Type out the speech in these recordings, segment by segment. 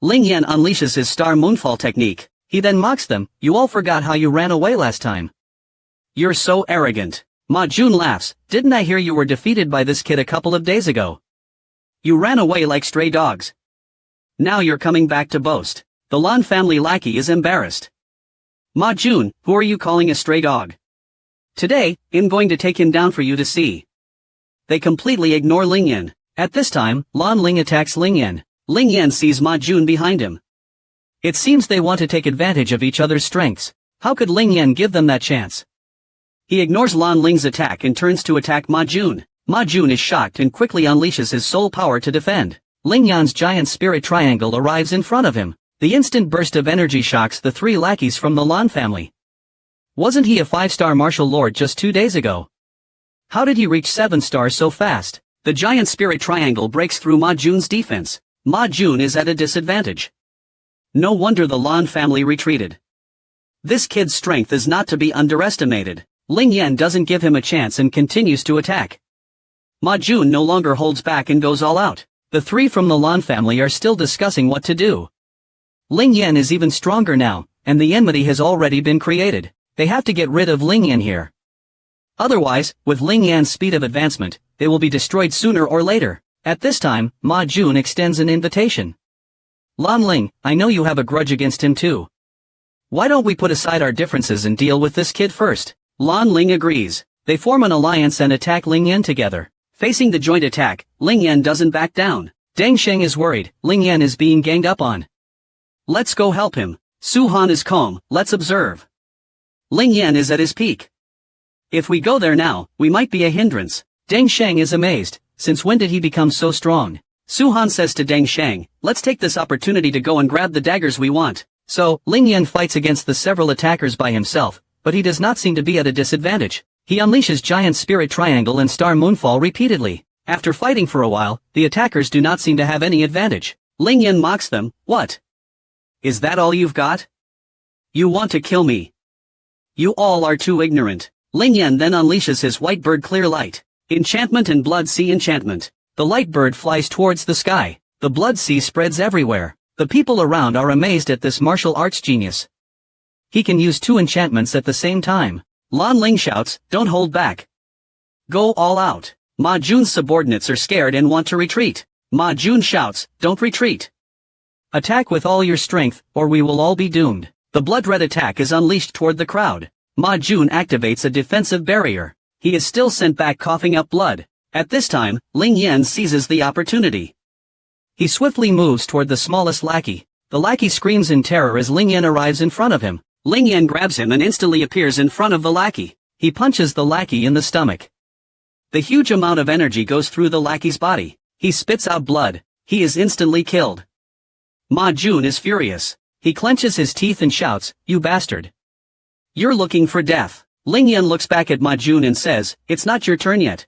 Ling Yan unleashes his star moonfall technique. He then mocks them. You all forgot how you ran away last time. You're so arrogant. Ma Jun laughs. Didn't I hear you were defeated by this kid a couple of days ago? You ran away like stray dogs. Now you're coming back to boast. The Lan family lackey is embarrassed. Ma Jun, who are you calling a stray dog? Today, I'm going to take him down for you to see. They completely ignore Ling Yan. At this time, Lan Ling attacks Ling Yan. Ling Yan sees Ma Jun behind him. It seems they want to take advantage of each other's strengths. How could Ling Yan give them that chance? He ignores Lan Ling's attack and turns to attack Ma Jun. Ma Jun is shocked and quickly unleashes his soul power to defend. Ling Yan's giant spirit triangle arrives in front of him. The instant burst of energy shocks the three lackeys from the Lan family. Wasn't he a 5-star martial lord just 2 days ago? How did he reach 7 stars so fast? The giant spirit triangle breaks through Ma Jun's defense. Ma Jun is at a disadvantage. No wonder the Lan family retreated. This kid's strength is not to be underestimated. Ling Yan doesn't give him a chance and continues to attack. Ma Jun no longer holds back and goes all out. The three from the Lan family are still discussing what to do. Ling Yan is even stronger now, and the enmity has already been created. They have to get rid of Ling Yan here. Otherwise, with Ling Yan's speed of advancement, they will be destroyed sooner or later. At this time, Ma Jun extends an invitation. Lan Ling, I know you have a grudge against him too. Why don't we put aside our differences and deal with this kid first? Lan Ling agrees. They form an alliance and attack Ling Yan together. Facing the joint attack, Ling Yan doesn't back down. Deng Sheng is worried. Ling Yan is being ganged up on. Let's go help him. Su Han is calm. Let's observe. Ling Yan is at his peak. If we go there now, we might be a hindrance. Deng Sheng is amazed. Since when did he become so strong? Su Han says to Deng Sheng, let's take this opportunity to go and grab the daggers we want. So, Ling Yan fights against the several attackers by himself, but he does not seem to be at a disadvantage. He unleashes Giant Spirit Triangle and Star Moonfall repeatedly. After fighting for a while, the attackers do not seem to have any advantage. Ling Yan mocks them. What? Is that all you've got? You want to kill me? You all are too ignorant. Ling Yan then unleashes his white bird clear light. Enchantment and Blood Sea enchantment. The light bird flies towards the sky. The blood sea spreads everywhere. The people around are amazed at this martial arts genius. He can use 2 enchantments at the same time. Lan Ling shouts, don't hold back. Go all out. Ma Jun's subordinates are scared and want to retreat. Ma Jun shouts, don't retreat. Attack with all your strength, or we will all be doomed. The blood red attack is unleashed toward the crowd. Ma Jun activates a defensive barrier. He is still sent back coughing up blood. At this time, Ling Yan seizes the opportunity. He swiftly moves toward the smallest lackey. The lackey screams in terror as Ling Yan arrives in front of him. Ling Yan grabs him and instantly appears in front of the lackey. He punches the lackey in the stomach. The huge amount of energy goes through the lackey's body. He spits out blood. He is instantly killed. Ma Jun is furious. He clenches his teeth and shouts, you bastard. You're looking for death. Ling Yan looks back at Ma Jun and says, it's not your turn yet.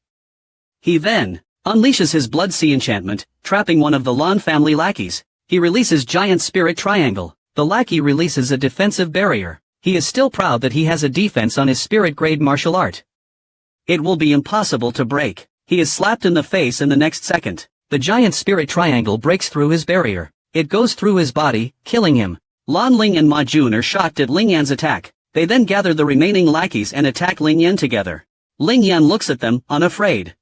He then unleashes his Blood Sea enchantment, trapping one of the Lan family lackeys. He releases Giant Spirit Triangle. The lackey releases a defensive barrier. He is still proud that he has a defense on his spirit-grade martial art. It will be impossible to break. He is slapped in the face in the next second. The Giant Spirit Triangle breaks through his barrier. It goes through his body, killing him. Lan Ling and Ma Jun are shocked at Ling Yan's attack. They then gather the remaining lackeys and attack Ling Yan together. Ling Yan looks at them, unafraid.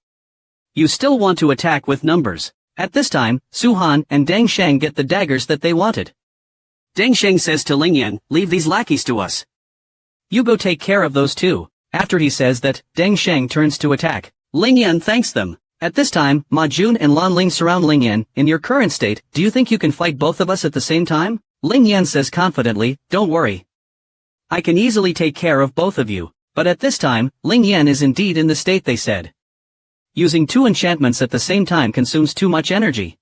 You still want to attack with numbers. At this time, Su Han and Deng Sheng get the daggers that they wanted. Deng Sheng says to Ling Yan, leave these lackeys to us. You go take care of those two. After he says that, Deng Sheng turns to attack. Ling Yan thanks them. At this time, Ma Jun and Lan Ling surround Ling Yan. In your current state, do you think you can fight both of us at the same time? Ling Yan says confidently, don't worry. I can easily take care of both of you. But at this time, Ling Yan is indeed in the state they said. Using 2 enchantments at the same time consumes too much energy.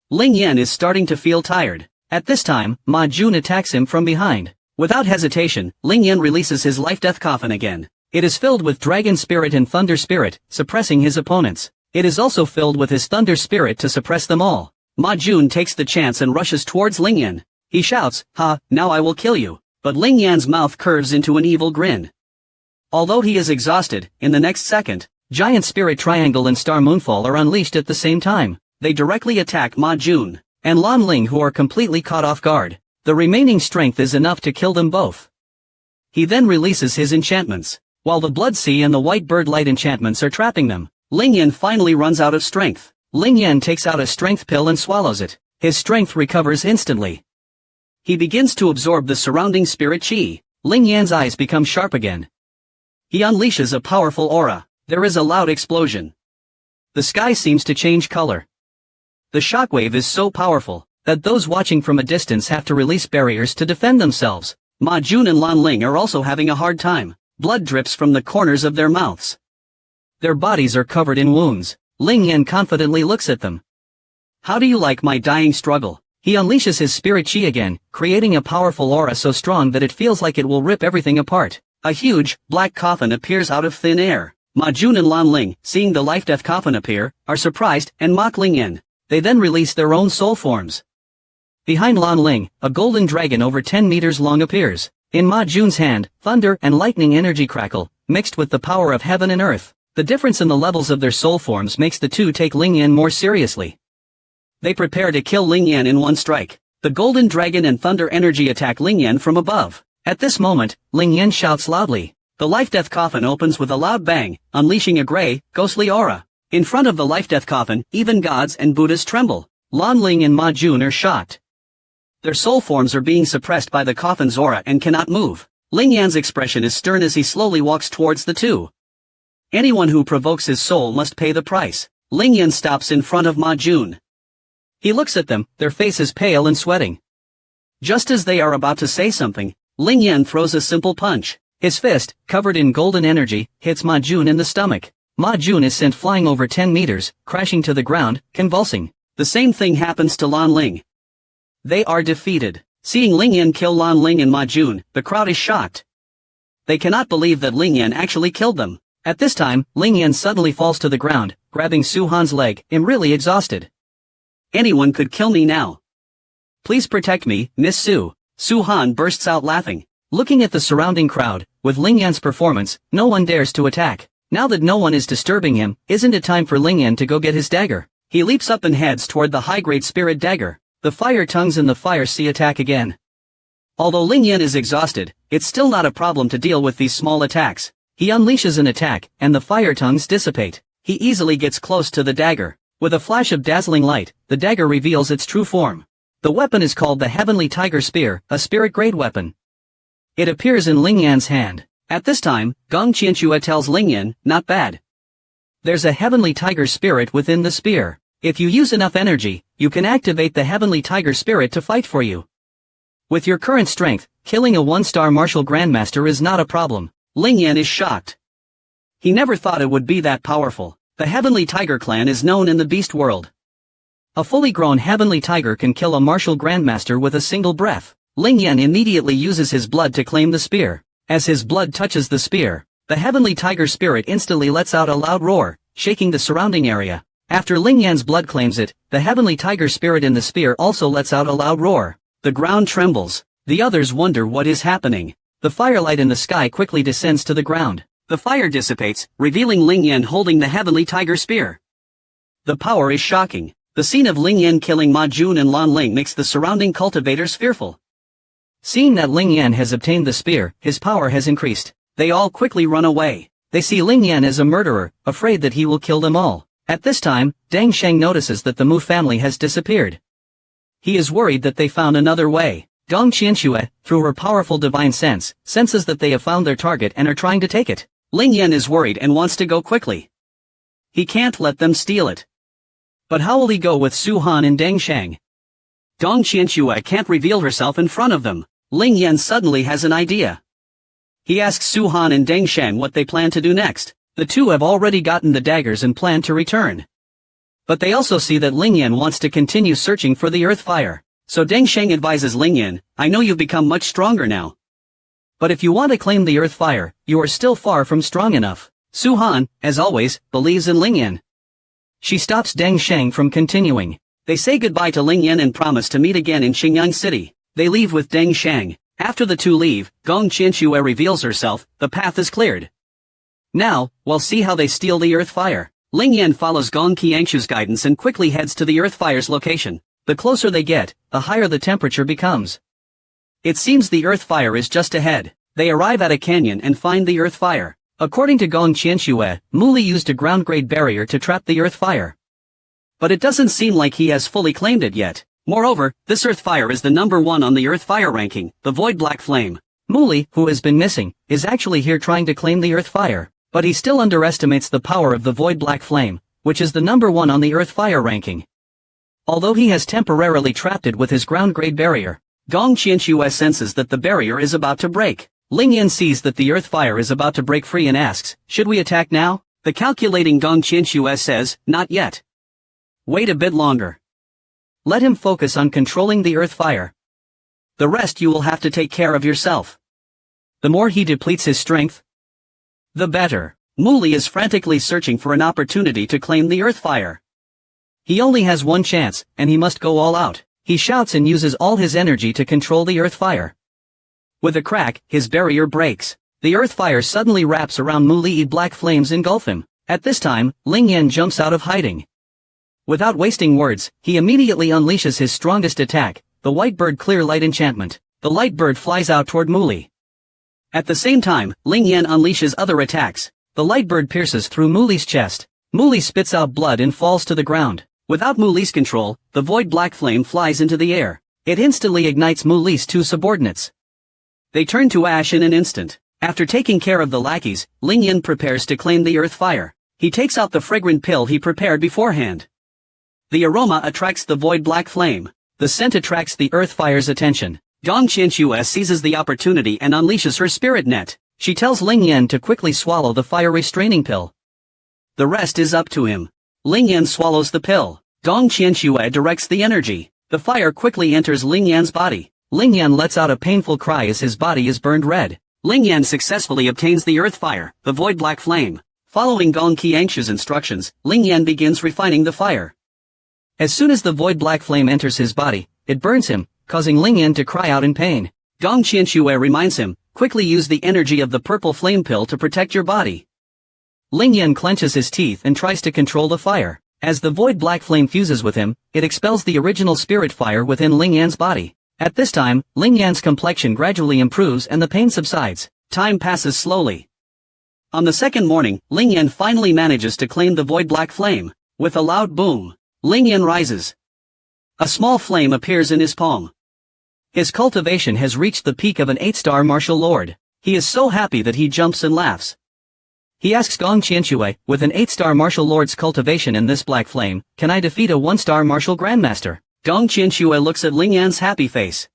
Ling Yan is starting to feel tired. At this time, Ma Jun attacks him from behind. Without hesitation, Ling Yan releases his Life-Death Coffin again. It is filled with Dragon Spirit and Thunder Spirit, suppressing his opponents. It is also filled with his Thunder Spirit to suppress them all. Ma Jun takes the chance and rushes towards Ling Yan. He shouts, ha, now I will kill you. But Ling Yan's mouth curves into an evil grin. Although he is exhausted, in the next second, Giant Spirit Triangle and Star Moonfall are unleashed at the same time. They directly attack Ma Jun. and Lan Ling who are completely caught off guard. The remaining strength is enough to kill them both. He then releases his enchantments. While the Blood Sea and the White Bird Light enchantments are trapping them, Ling Yan finally runs out of strength. Ling Yan takes out a strength pill and swallows it. His strength recovers instantly. He begins to absorb the surrounding spirit chi. Ling Yan's eyes become sharp again. He unleashes a powerful aura. There is a loud explosion. The sky seems to change color. The shockwave is so powerful that those watching from a distance have to release barriers to defend themselves. Ma Jun and Lan Ling are also having a hard time. Blood drips from the corners of their mouths. Their bodies are covered in wounds. Ling Yan confidently looks at them. How do you like my dying struggle? He unleashes his spirit chi again, creating a powerful aura so strong that it feels like it will rip everything apart. A huge, black coffin appears out of thin air. Ma Jun and Lan Ling, seeing the life-death coffin appear, are surprised and mock Ling Yan. They then release their own soul forms. Behind Lan Ling, a golden dragon over 10 meters long appears. In Ma Jun's hand, thunder and lightning energy crackle, mixed with the power of heaven and earth. The difference in the levels of their soul forms makes the two take Ling Yan more seriously. They prepare to kill Ling Yan in one strike. The golden dragon and thunder energy attack Ling Yan from above. At this moment, Ling Yan shouts loudly. The life-death coffin opens with a loud bang, unleashing a gray, ghostly aura. In front of the life-death coffin, even gods and Buddhas tremble. Lan Ling and Ma Jun are shocked. Their soul forms are being suppressed by the coffin's aura and cannot move. Ling Yan's expression is stern as he slowly walks towards the two. Anyone who provokes his soul must pay the price. Ling Yan stops in front of Ma Jun. He looks at them, their faces pale and sweating. Just as they are about to say something, Ling Yan throws a simple punch. His fist, covered in golden energy, hits Ma Jun in the stomach. Ma Jun is sent flying over 10 meters, crashing to the ground, convulsing. The same thing happens to Lan Ling. They are defeated. Seeing Ling Yan kill Lan Ling and Ma Jun, the crowd is shocked. They cannot believe that Ling Yan actually killed them. At this time, Ling Yan suddenly falls to the ground, grabbing Su Han's leg, really exhausted. Anyone could kill me now. Please protect me, Miss Su. Su Han bursts out laughing. Looking at the surrounding crowd, with Ling Yan's performance, no one dares to attack. Now that no one is disturbing him, isn't it time for Ling Yan to go get his dagger? He leaps up and heads toward the high-grade spirit dagger. The fire tongues in the fire sea attack again. Although Ling Yan is exhausted, it's still not a problem to deal with these small attacks. He unleashes an attack, and the fire tongues dissipate. He easily gets close to the dagger. With a flash of dazzling light, the dagger reveals its true form. The weapon is called the Heavenly Tiger Spear, a spirit-grade weapon. It appears in Ling Yan's hand. At this time, Qian Qianxue tells Ling Yan, not bad. There's a Heavenly Tiger Spirit within the spear. If you use enough energy, you can activate the Heavenly Tiger Spirit to fight for you. With your current strength, killing a one-star martial grandmaster is not a problem. Ling Yan is shocked. He never thought it would be that powerful. The Heavenly Tiger clan is known in the beast world. A fully grown Heavenly Tiger can kill a martial grandmaster with a single breath. Ling Yan immediately uses his blood to claim the spear. As his blood touches the spear, the Heavenly Tiger Spirit instantly lets out a loud roar, shaking the surrounding area. After Ling Yan's blood claims it, the Heavenly Tiger Spirit in the spear also lets out a loud roar. The ground trembles. The others wonder what is happening. The firelight in the sky quickly descends to the ground. The fire dissipates, revealing Ling Yan holding the Heavenly Tiger Spear. The power is shocking. The scene of Ling Yan killing Ma Jun and Lan Ling makes the surrounding cultivators fearful. Seeing that Ling Yan has obtained the spear, his power has increased. They all quickly run away. They see Ling Yan as a murderer, afraid that he will kill them all. At this time, Deng Sheng notices that the Mu family has disappeared. He is worried that they found another way. Qian Qianxue, through her powerful divine sense, senses that they have found their target and are trying to take it. Ling Yan is worried and wants to go quickly. He can't let them steal it. But how will he go with Su Han and Deng Sheng? Qian Qianxue can't reveal herself in front of them. Ling Yan suddenly has an idea. He asks Su Han and Deng Sheng what they plan to do next. The two have already gotten the daggers and plan to return. But they also see that Ling Yan wants to continue searching for the earth fire. So Deng Sheng advises Ling Yan, I know you've become much stronger now. But if you want to claim the earth fire, you are still far from strong enough. Su Han, as always, believes in Ling Yan. She stops Deng Sheng from continuing. They say goodbye to Ling Yan and promise to meet again in Qingyang city. They leave with Deng Sheng. After the two leave, Qian Qianxue reveals herself, the path is cleared. Now, we'll see how they steal the earth fire. Ling Yan follows Qian Qianxue's guidance and quickly heads to the earth fire's location. The closer they get, the higher the temperature becomes. It seems the earth fire is just ahead. They arrive at a canyon and find the earth fire. According to Qian Qianxue, Muli used a ground-grade barrier to trap the earth fire. But it doesn't seem like he has fully claimed it yet. Moreover, this earth fire is the number 1 on the earth fire ranking, the void black flame. Muli, who has been missing, is actually here trying to claim the earth fire, but he still underestimates the power of the void black flame, which is the number 1 on the earth fire ranking. Although he has temporarily trapped it with his ground-grade barrier, Qian Qianxue senses that the barrier is about to break. Ling Yan sees that the earth fire is about to break free and asks, should we attack now? The calculating Qian Qianxue says, not yet. Wait a bit longer. Let him focus on controlling the earth fire. The rest you will have to take care of yourself. The more he depletes his strength, the better. Muli is frantically searching for an opportunity to claim the earth fire. He only has one chance, and he must go all out. He shouts and uses all his energy to control the earth fire. With a crack, his barrier breaks. The earth fire suddenly wraps around Muli. Black flames engulf him. At this time, Ling Yan jumps out of hiding. Without wasting words, he immediately unleashes his strongest attack, the white bird clear light enchantment. The light bird flies out toward Muli. At the same time, Ling Yan unleashes other attacks. The light bird pierces through Muli's chest. Muli spits out blood and falls to the ground. Without Muli's control, the void black flame flies into the air. It instantly ignites Muli's 2 subordinates. They turn to ash in an instant. After taking care of the lackeys, Ling Yan prepares to claim the earth fire. He takes out the fragrant pill he prepared beforehand. The aroma attracts the void black flame. The scent attracts the earth fire's attention. Qian Qianxue seizes the opportunity and unleashes her spirit net. She tells Ling Yan to quickly swallow the fire restraining pill. The rest is up to him. Ling Yan swallows the pill. Qian Qianxue directs the energy. The fire quickly enters Ling Yan's body. Ling Yan lets out a painful cry as his body is burned red. Ling Yan successfully obtains the earth fire, the void black flame. Following Qian Qianxue's instructions, Ling Yan begins refining the fire. As soon as the void black flame enters his body, it burns him, causing Ling Yan to cry out in pain. Qian Qianxue reminds him, quickly use the energy of the purple flame pill to protect your body. Ling Yan clenches his teeth and tries to control the fire. As the void black flame fuses with him, it expels the original spirit fire within Ling Yan's body. At this time, Ling Yan's complexion gradually improves and the pain subsides. Time passes slowly. On the second morning, Ling Yan finally manages to claim the void black flame. With a loud boom, Ling Yan rises. A small flame appears in his palm. His cultivation has reached the peak of an 8-star martial lord. He is so happy that he jumps and laughs. He asks Qian Qianxue, with an 8-star martial lord's cultivation in this black flame, can I defeat a 1-star martial grandmaster? Qian Qianxue looks at Ling Yan's happy face.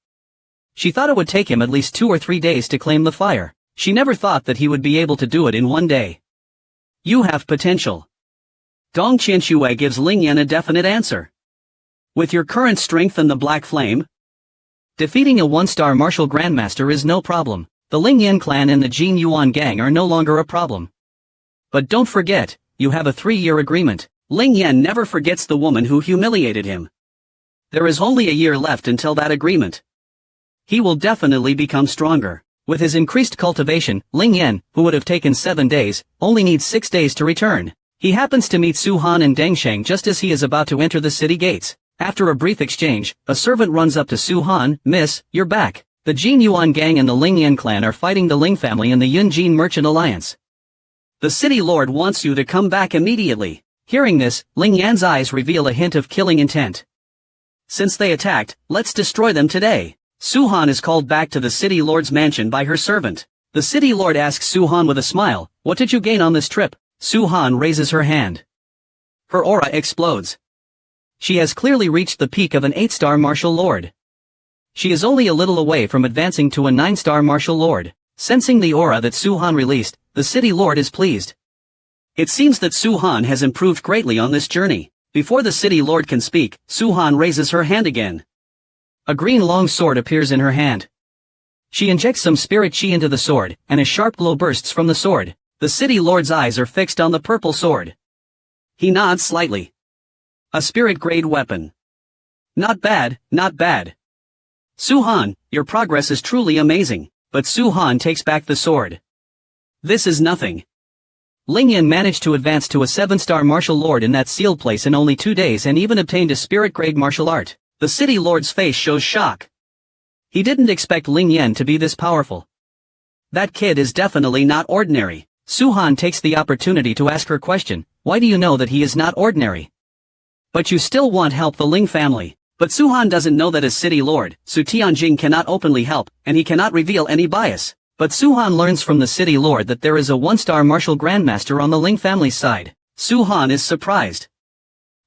She thought it would take him at least 2 or 3 days to claim the fire. She never thought that he would be able to do it in 1 day. You have potential. Qian Qianxue gives Ling Yan a definite answer. With your current strength and the black flame, defeating a 1-star martial grandmaster is no problem. The Ling Yan clan and the Qingyang gang are no longer a problem. But don't forget, you have a 3-year agreement. Ling Yan never forgets the woman who humiliated him. There is only a year left until that agreement. He will definitely become stronger. With his increased cultivation, Ling Yan, who would have taken 7 days, only needs 6 days to return. He happens to meet Su Han and Deng Sheng just as he is about to enter the city gates. After a brief exchange, a servant runs up to Su Han, Miss, you're back. The Qingyang gang and the Ling Yan clan are fighting the Ling family in the Yunjin Merchant Alliance. The city lord wants you to come back immediately. Hearing this, Ling Yan's eyes reveal a hint of killing intent. Since they attacked, let's destroy them today. Su Han is called back to the city lord's mansion by her servant. The city lord asks Su Han with a smile, what did you gain on this trip? Su Han raises her hand. Her aura explodes. She has clearly reached the peak of an 8-star martial lord. She is only a little away from advancing to a 9-star martial lord. Sensing the aura that Su Han released, the city lord is pleased. It seems that Su Han has improved greatly on this journey. Before the city lord can speak, Su Han raises her hand again. A green long sword appears in her hand. She injects some spirit chi into the sword, and a sharp glow bursts from the sword. The city lord's eyes are fixed on the purple sword. He nods slightly. A spirit-grade weapon. Not bad, not bad. Su Han, your progress is truly amazing. But Su Han takes back the sword. This is nothing. Ling Yan managed to advance to a 7-star martial lord in that sealed place in only 2 days and even obtained a spirit-grade martial art. The city lord's face shows shock. He didn't expect Ling Yan to be this powerful. That kid is definitely not ordinary. Su-han takes the opportunity to ask her question, why do you know that he is not ordinary? But you still want help the Ling family. But Su-han doesn't know that as city lord, Su Tianjing cannot openly help, and he cannot reveal any bias. But Su-han learns from the city lord that there is a one-star martial grandmaster on the Ling family's side. Su-han is surprised.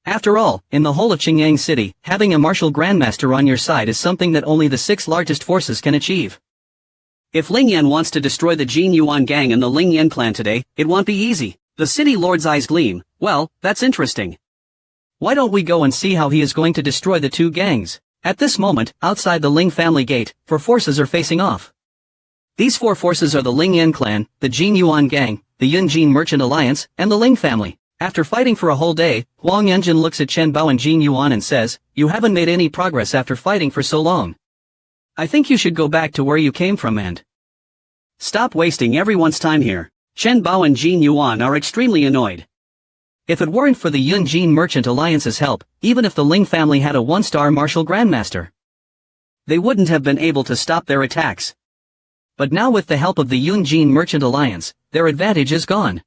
After all, in the whole of Qingyang city, having a martial grandmaster on your side is something that only the 6 largest forces can achieve. If Ling Yan wants to destroy the Jin Yuan gang and the Ling Yan clan today, it won't be easy. The city lord's eyes gleam. Well, that's interesting. Why don't we go and see how he is going to destroy the 2 gangs? At this moment, outside the Ling family gate, 4 forces are facing off. These 4 forces are the Ling Yan clan, the Jin Yuan gang, the Yunjin Merchant Alliance, and the Ling family. After fighting for a whole day, Huang Yunjin looks at Chen Bao and Jin Yuan and says, you haven't made any progress after fighting for so long. I think you should go back to where you came from and stop wasting everyone's time here. Chen Bao and Jin Yuan are extremely annoyed. If it weren't for the Yunjin Merchant Alliance's help, even if the Ling family had a 1-star martial grandmaster, they wouldn't have been able to stop their attacks. But now with the help of the Yunjin Merchant Alliance, their advantage is gone.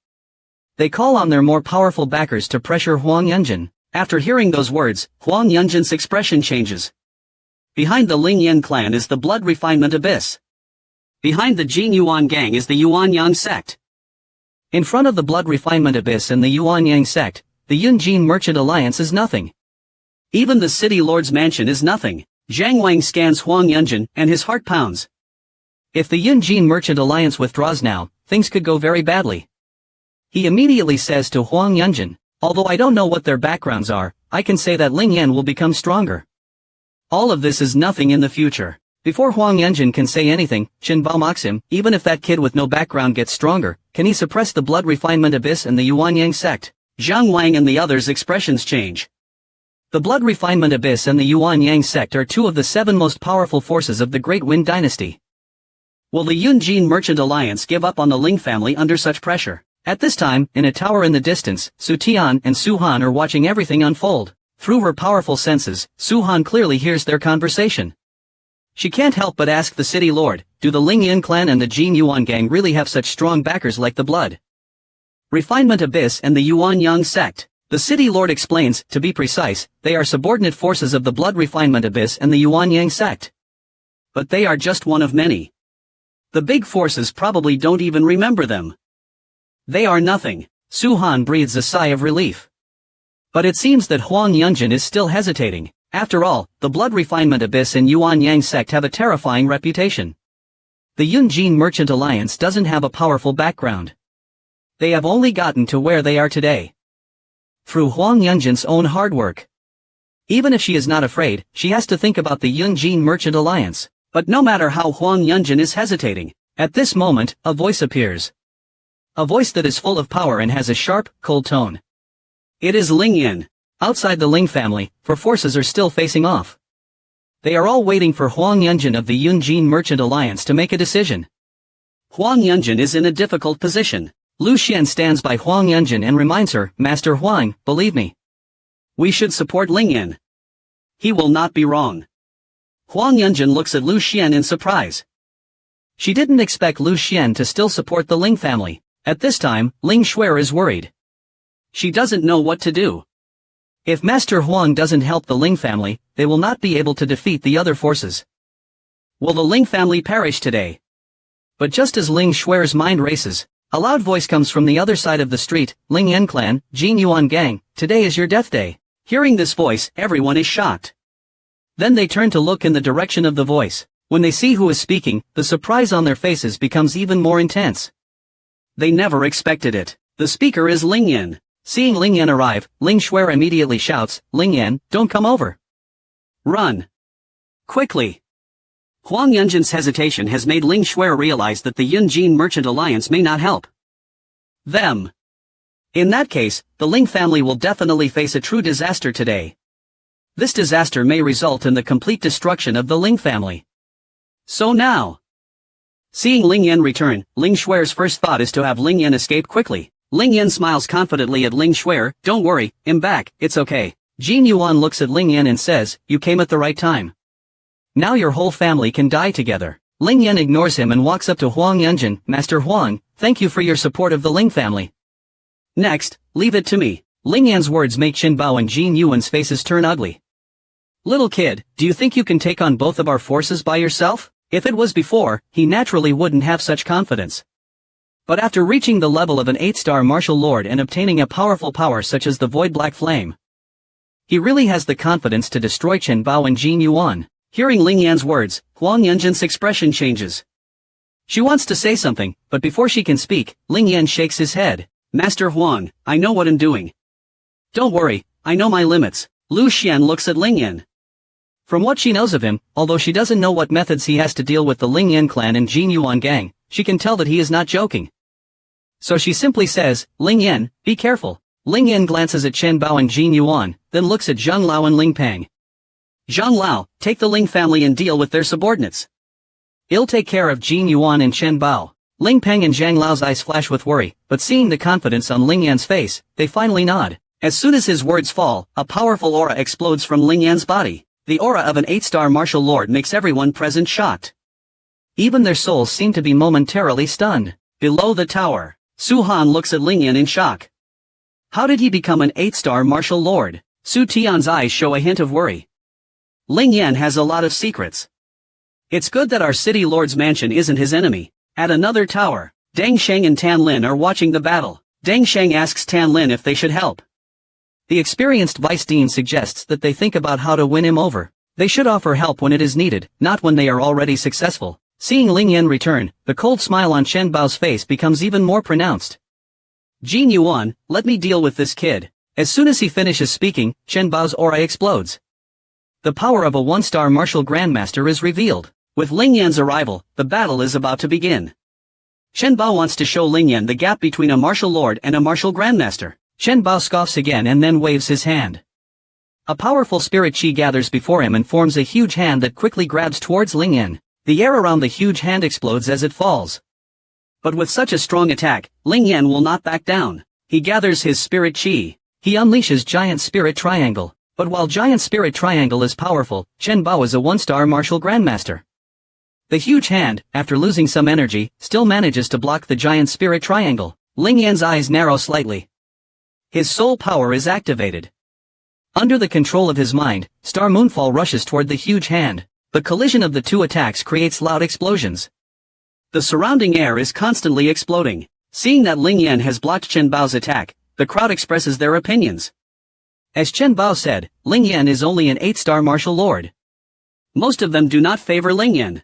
They call on their more powerful backers to pressure Huang Yunjin. After hearing those words, Huang Yunjin's expression changes. Behind the Ling Yan clan is the Blood Refinement Abyss. Behind the Jin Yuan gang is the Yuanyang sect. In front of the Blood Refinement Abyss and the Yuanyang sect, the Yunjin Merchant Alliance is nothing. Even the city lord's mansion is nothing. Zhang Wang scans Huang Yunjin, and his heart pounds. If the Yunjin Merchant Alliance withdraws now, things could go very badly. He immediately says to Huang Yunjin, although I don't know what their backgrounds are, I can say that Ling Yan will become stronger. All of this is nothing in the future. Before Huang Yunjin can say anything, Chen Bao mocks him, even if that kid with no background gets stronger, can he suppress the Blood Refinement Abyss and the Yuanyang sect? Zhang Wang and the others' expressions change. The Blood Refinement Abyss and the Yuanyang sect are 2 of the 7 most powerful forces of the Great Wind Dynasty. Will the Yunjin Merchant Alliance give up on the Ling family under such pressure? At this time, in a tower in the distance, Su Tian and Su Han are watching everything unfold. Through her powerful senses, Su Han clearly hears their conversation. She can't help but ask the city lord, do the Ling Yan clan and the Jin Yuan gang really have such strong backers like the Blood Refinement Abyss and the Yuanyang sect? The city lord explains, to be precise, they are subordinate forces of the Blood Refinement Abyss and the Yuanyang sect. But they are just one of many. The big forces probably don't even remember them. They are nothing. Su Han breathes a sigh of relief. But it seems that Huang Yunjin is still hesitating. After all, the Blood Refinement Abyss and Yuanyang sect have a terrifying reputation. The Yunjin Merchant Alliance doesn't have a powerful background. They have only gotten to where they are today through Huang Yunjin's own hard work. Even if she is not afraid, she has to think about the Yunjin Merchant Alliance. But no matter how Huang Yunjin is hesitating, at this moment, a voice appears. A voice that is full of power and has a sharp, cold tone. It is Ling Yan. Outside the Ling family, 4 forces are still facing off. They are all waiting for Huang Yunjin of the Yunjin Merchant Alliance to make a decision. Huang Yunjin is in a difficult position. Lu Xian stands by Huang Yunjin and reminds her, Master Huang, believe me. We should support Ling Yan. He will not be wrong. Huang Yunjin looks at Lu Xian in surprise. She didn't expect Lu Xian to still support the Ling family. At this time, Ling Shuer is worried. She doesn't know what to do. If Master Huang doesn't help the Ling family, they will not be able to defeat the other forces. Will the Ling family perish today? But just as Ling Shuer's mind races, a loud voice comes from the other side of the street, Ling Yan clan, Jin Yuan gang, today is your death day. Hearing this voice, everyone is shocked. Then they turn to look in the direction of the voice. When they see who is speaking, the surprise on their faces becomes even more intense. They never expected it. The speaker is Ling Yan. Seeing Ling Yan arrive, Ling Shuer immediately shouts, Ling Yan, don't come over. Run. Quickly. Huang Yunjin's hesitation has made Ling Shuer realize that the Yunjin Merchant Alliance may not help them. In that case, the Ling family will definitely face a true disaster today. This disaster may result in the complete destruction of the Ling family. So now, seeing Ling Yan return, Ling Shuer's first thought is to have Ling Yan escape quickly. Ling Yan smiles confidently at Ling Shuer, don't worry, I'm back, it's okay. Jin Yuan looks at Ling Yan and says, "You came at the right time. Now your whole family can die together." Ling Yan ignores him and walks up to Huang Yunjin. "Master Huang, thank you for your support of the Ling family. Next, leave it to me." Ling Yan's words make Qin Bao and Jin Yuan's faces turn ugly. "Little kid, do you think you can take on both of our forces by yourself?" If it was before, he naturally wouldn't have such confidence. But after reaching the level of an 8-star martial lord and obtaining a powerful power such as the Void Black Flame, he really has the confidence to destroy Qin Bao and Jin Yuan. Hearing Ling Yan's words, Huang Yunjin's expression changes. She wants to say something, but before she can speak, Ling Yan shakes his head. "Master Huang, I know what I'm doing. Don't worry, I know my limits." Lu Xian looks at Ling Yan. From what she knows of him, although she doesn't know what methods he has to deal with the Ling Yan clan and Jin Yuan gang, she can tell that he is not joking. So she simply says, "Ling Yan, be careful." Ling Yan glances at Chen Bao and Jin Yuan, then looks at Zhang Lao and Ling Pang. "Zhang Lao, take the Ling family and deal with their subordinates. I'll take care of Jin Yuan and Chen Bao." Ling Pang and Zhang Lao's eyes flash with worry, but seeing the confidence on Ling Yan's face, they finally nod. As soon as his words fall, a powerful aura explodes from Ling Yan's body. The aura of an 8-star martial lord makes everyone present shocked. Even their souls seem to be momentarily stunned. Below the tower, Su Han looks at Ling Yan in shock. How did he become an 8-star martial lord? Su Tian's eyes show a hint of worry. Ling Yan has a lot of secrets. It's good that our city lord's mansion isn't his enemy. At another tower, Deng Sheng and Tan Lin are watching the battle. Deng Sheng asks Tan Lin if they should help. The experienced vice dean suggests that they think about how to win him over. They should offer help when it is needed, not when they are already successful. Seeing Ling Yan return, the cold smile on Chen Bao's face becomes even more pronounced. Jin Yuan, let me deal with this kid. As soon as he finishes speaking, Chen Bao's aura explodes. The power of a 1-star martial grandmaster is revealed. With Ling Yan's arrival, the battle is about to begin. Chen Bao wants to show Ling Yan the gap between a martial lord and a martial grandmaster. Chen Bao scoffs again and then waves his hand. A powerful spirit chi gathers before him and forms a huge hand that quickly grabs towards Ling Yan. The air around the huge hand explodes as it falls. But with such a strong attack, Ling Yan will not back down. He gathers his spirit chi. He unleashes Giant Spirit Triangle. But while Giant Spirit Triangle is powerful, Chen Bao is a 1-star martial grandmaster. The huge hand, after losing some energy, still manages to block the Giant Spirit Triangle. Ling Yan's eyes narrow slightly. His soul power is activated. Under the control of his mind, Star Moonfall rushes toward the huge hand. The collision of the two attacks creates loud explosions. The surrounding air is constantly exploding. Seeing that Ling Yan has blocked Chen Bao's attack, the crowd expresses their opinions. As Chen Bao said, Ling Yan is only an 8-star martial lord. Most of them do not favor Ling Yan.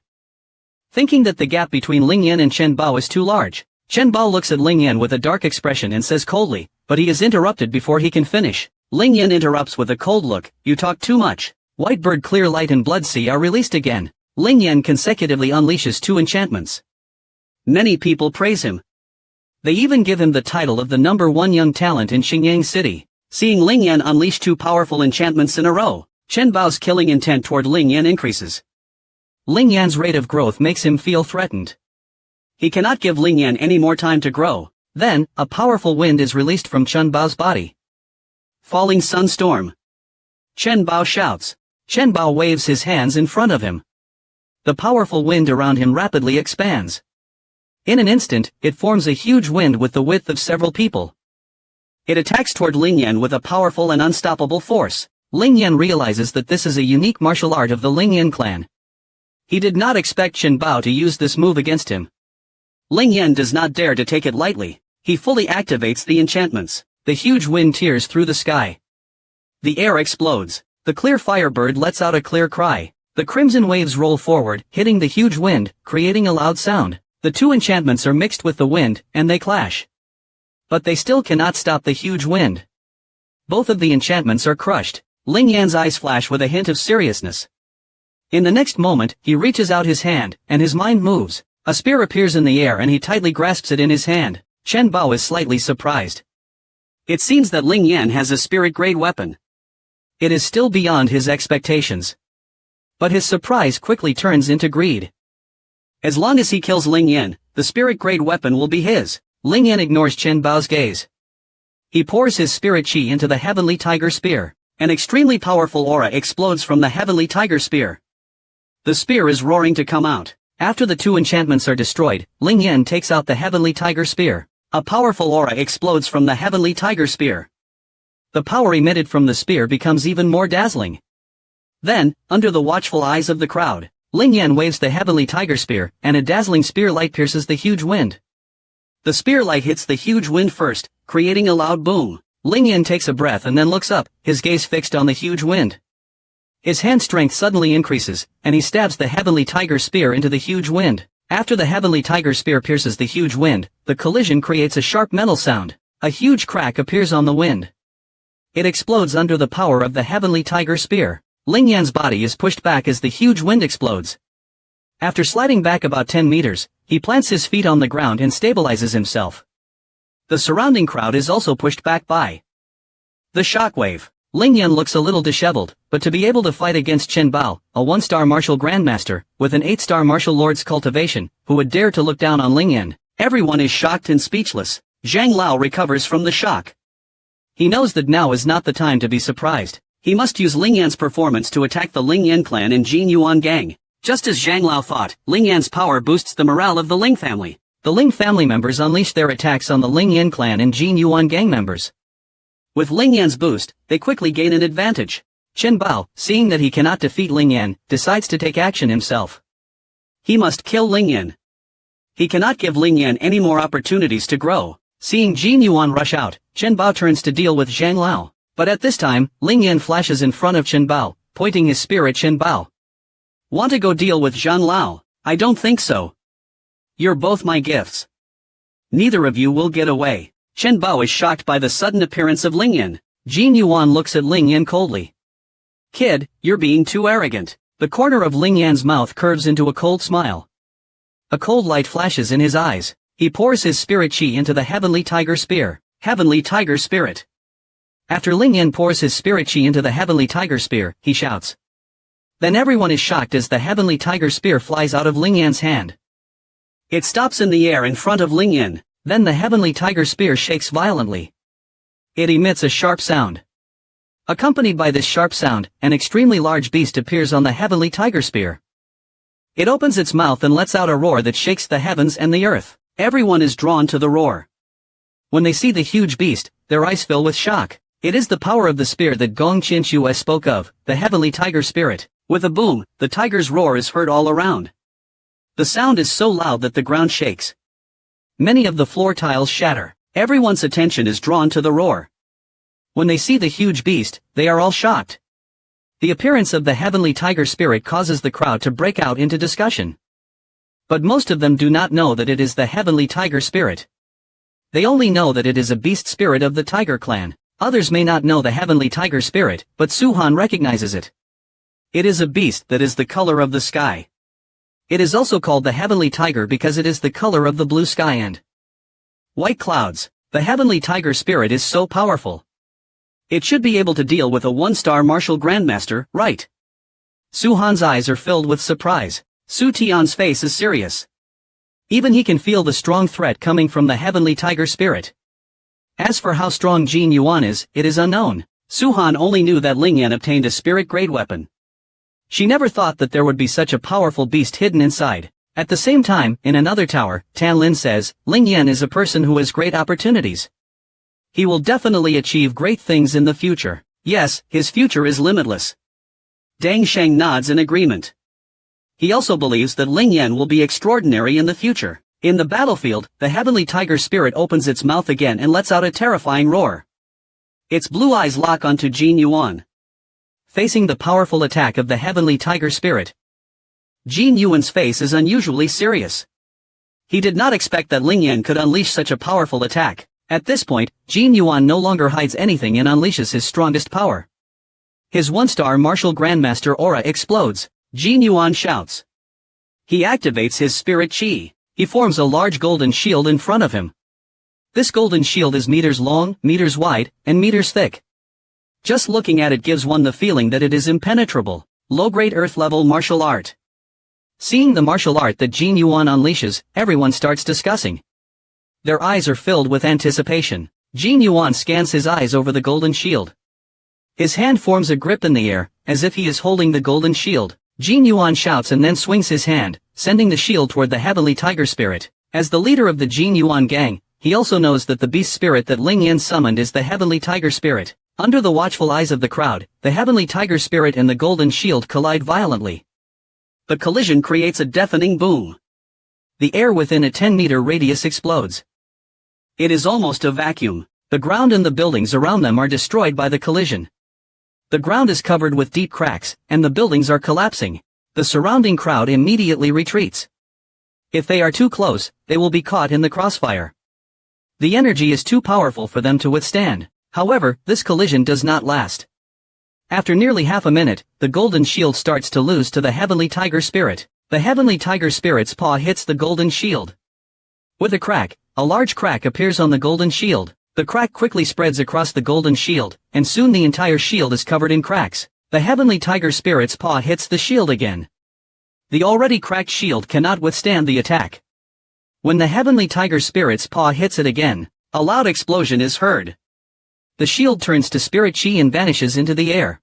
Thinking that the gap between Ling Yan and Chen Bao is too large, Chen Bao looks at Ling Yan with a dark expression and says coldly, but he is interrupted before he can finish. Ling Yan interrupts with a cold look, "You talk too much." White Bird, Clear Light and Blood Sea are released again. Ling Yan consecutively unleashes 2 enchantments. Many people praise him. They even give him the title of the #1 young talent in Qingyang City. Seeing Ling Yan unleash 2 powerful enchantments in a row, Chen Bao's killing intent toward Ling Yan increases. Ling Yan's rate of growth makes him feel threatened. He cannot give Ling Yan any more time to grow. Then, a powerful wind is released from Chen Bao's body. Falling Sunstorm. Chen Bao shouts. Chen Bao waves his hands in front of him. The powerful wind around him rapidly expands. In an instant, it forms a huge wind with the width of several people. It attacks toward Ling Yan with a powerful and unstoppable force. Ling Yan realizes that this is a unique martial art of the Ling Yan clan. He did not expect Chen Bao to use this move against him. Ling Yan does not dare to take it lightly. He fully activates the enchantments. The huge wind tears through the sky. The air explodes. The clear firebird lets out a clear cry. The crimson waves roll forward, hitting the huge wind, creating a loud sound. The 2 enchantments are mixed with the wind, and they clash. But they still cannot stop the huge wind. Both of the enchantments are crushed. Ling Yan's eyes flash with a hint of seriousness. In the next moment, he reaches out his hand, and his mind moves. A spear appears in the air and he tightly grasps it in his hand. Chen Bao is slightly surprised. It seems that Ling Yan has a spirit-grade weapon. It is still beyond his expectations. But his surprise quickly turns into greed. As long as he kills Ling Yan, the spirit-grade weapon will be his. Ling Yan ignores Chen Bao's gaze. He pours his spirit chi into the heavenly tiger spear. An extremely powerful aura explodes from the heavenly tiger spear. The spear is roaring to come out. After the two enchantments are destroyed, Ling Yan takes out the heavenly tiger spear. A powerful aura explodes from the heavenly tiger spear. The power emitted from the spear becomes even more dazzling. Then, under the watchful eyes of the crowd, Ling Yan waves the heavenly tiger spear, and a dazzling spear light pierces the huge wind. The spear light hits the huge wind first, creating a loud boom. Ling Yan takes a breath and then looks up, his gaze fixed on the huge wind. His hand strength suddenly increases, and he stabs the heavenly tiger spear into the huge wind. After the heavenly tiger spear pierces the huge wind, the collision creates a sharp metal sound. A huge crack appears on the wind. It explodes under the power of the heavenly tiger spear. Ling Yan's body is pushed back as the huge wind explodes. After sliding back about 10 meters, he plants his feet on the ground and stabilizes himself. The surrounding crowd is also pushed back by the shockwave. Ling Yan looks a little disheveled, but to be able to fight against Chen Bao, a 1-star martial grandmaster, with an 8-star martial lord's cultivation, who would dare to look down on Ling Yan, everyone is shocked and speechless. Zhang Lao recovers from the shock. He knows that now is not the time to be surprised. He must use Ling Yan's performance to attack the Ling Yan clan and Jin Yuan gang. Just as Zhang Lao thought, Ling Yan's power boosts the morale of the Ling family. The Ling family members unleash their attacks on the Ling Yan clan and Jin Yuan gang members. With Ling Yan's boost, they quickly gain an advantage. Chen Bao, seeing that he cannot defeat Ling Yan, decides to take action himself. He must kill Ling Yan. He cannot give Ling Yan any more opportunities to grow. Seeing Jin Yuan rush out, Chen Bao turns to deal with Zhang Lao. But at this time, Ling Yan flashes in front of Chen Bao, pointing his spear at Chen Bao. Want to go deal with Zhang Lao? I don't think so. You're both my gifts. Neither of you will get away. Chen Bao is shocked by the sudden appearance of Ling Yan. Jin Yuan looks at Ling Yan coldly. Kid, you're being too arrogant. The corner of Ling Yan's mouth curves into a cold smile. A cold light flashes in his eyes. He pours his spirit chi into the heavenly tiger spear. Heavenly tiger spirit. After Ling Yan pours his spirit chi into the heavenly tiger spear, he shouts. Then everyone is shocked as the heavenly tiger spear flies out of Ling Yan's hand. It stops in the air in front of Ling Yan. Then the heavenly tiger spear shakes violently. It emits a sharp sound. Accompanied by this sharp sound, an extremely large beast appears on the heavenly tiger spear. It opens its mouth and lets out a roar that shakes the heavens and the earth. Everyone is drawn to the roar. When they see the huge beast, their eyes fill with shock. It is the power of the spear that Qian Qianxue spoke of, the heavenly tiger spirit. With a boom, the tiger's roar is heard all around. The sound is so loud that the ground shakes. Many of the floor tiles shatter. Everyone's attention is drawn to the roar. When they see the huge beast, they are all shocked. The appearance of the heavenly tiger spirit causes the crowd to break out into discussion. But most of them do not know that it is the heavenly tiger spirit. They only know that it is a beast spirit of the tiger clan. Others may not know the heavenly tiger spirit, but Su Han recognizes it. It is a beast that is the color of the sky. It is also called the heavenly tiger because it is the color of the blue sky and white clouds. The heavenly tiger spirit is so powerful. It should be able to deal with a 1-star martial grandmaster, right? Su Han's eyes are filled with surprise. Su Tian's face is serious. Even he can feel the strong threat coming from the heavenly tiger spirit. As for how strong Jin Yuan is, it is unknown. Su Han only knew that Ling Yan obtained a spirit-grade weapon. She never thought that there would be such a powerful beast hidden inside. At the same time, in another tower, Tan Lin says, Ling Yan is a person who has great opportunities. He will definitely achieve great things in the future. Yes, his future is limitless. Dang Sheng nods in agreement. He also believes that Ling Yan will be extraordinary in the future. In the battlefield, the heavenly tiger spirit opens its mouth again and lets out a terrifying roar. Its blue eyes lock onto Jin Yuan. Facing the powerful attack of the heavenly tiger spirit, Jin Yuan's face is unusually serious. He did not expect that Ling Yan could unleash such a powerful attack. At this point, Jin Yuan no longer hides anything and unleashes his strongest power. His 1-star martial grandmaster aura explodes. Jin Yuan shouts. He activates his spirit chi. He forms a large golden shield in front of him. This golden shield is meters long, meters wide, and meters thick. Just looking at it gives one the feeling that it is impenetrable. Low-grade earth-level martial art. Seeing the martial art that Jin Yuan unleashes, everyone starts discussing. Their eyes are filled with anticipation. Jin Yuan scans his eyes over the golden shield. His hand forms a grip in the air, as if he is holding the golden shield. Jin Yuan shouts and then swings his hand, sending the shield toward the heavenly tiger spirit. As the leader of the Jin Yuan gang, he also knows that the beast spirit that Ling Yan summoned is the heavenly tiger spirit. Under the watchful eyes of the crowd, the heavenly tiger spirit and the golden shield collide violently. The collision creates a deafening boom. The air within a 10-meter radius explodes. It is almost a vacuum. The ground and the buildings around them are destroyed by the collision. The ground is covered with deep cracks, and the buildings are collapsing. The surrounding crowd immediately retreats. If they are too close, they will be caught in the crossfire. The energy is too powerful for them to withstand. However, this collision does not last. After nearly half a minute, the golden shield starts to lose to the heavenly tiger spirit. The heavenly tiger spirit's paw hits the golden shield. With a crack, a large crack appears on the golden shield. The crack quickly spreads across the golden shield, and soon the entire shield is covered in cracks. The heavenly tiger spirit's paw hits the shield again. The already cracked shield cannot withstand the attack. When the heavenly tiger spirit's paw hits it again, a loud explosion is heard. The shield turns to spirit chi and vanishes into the air.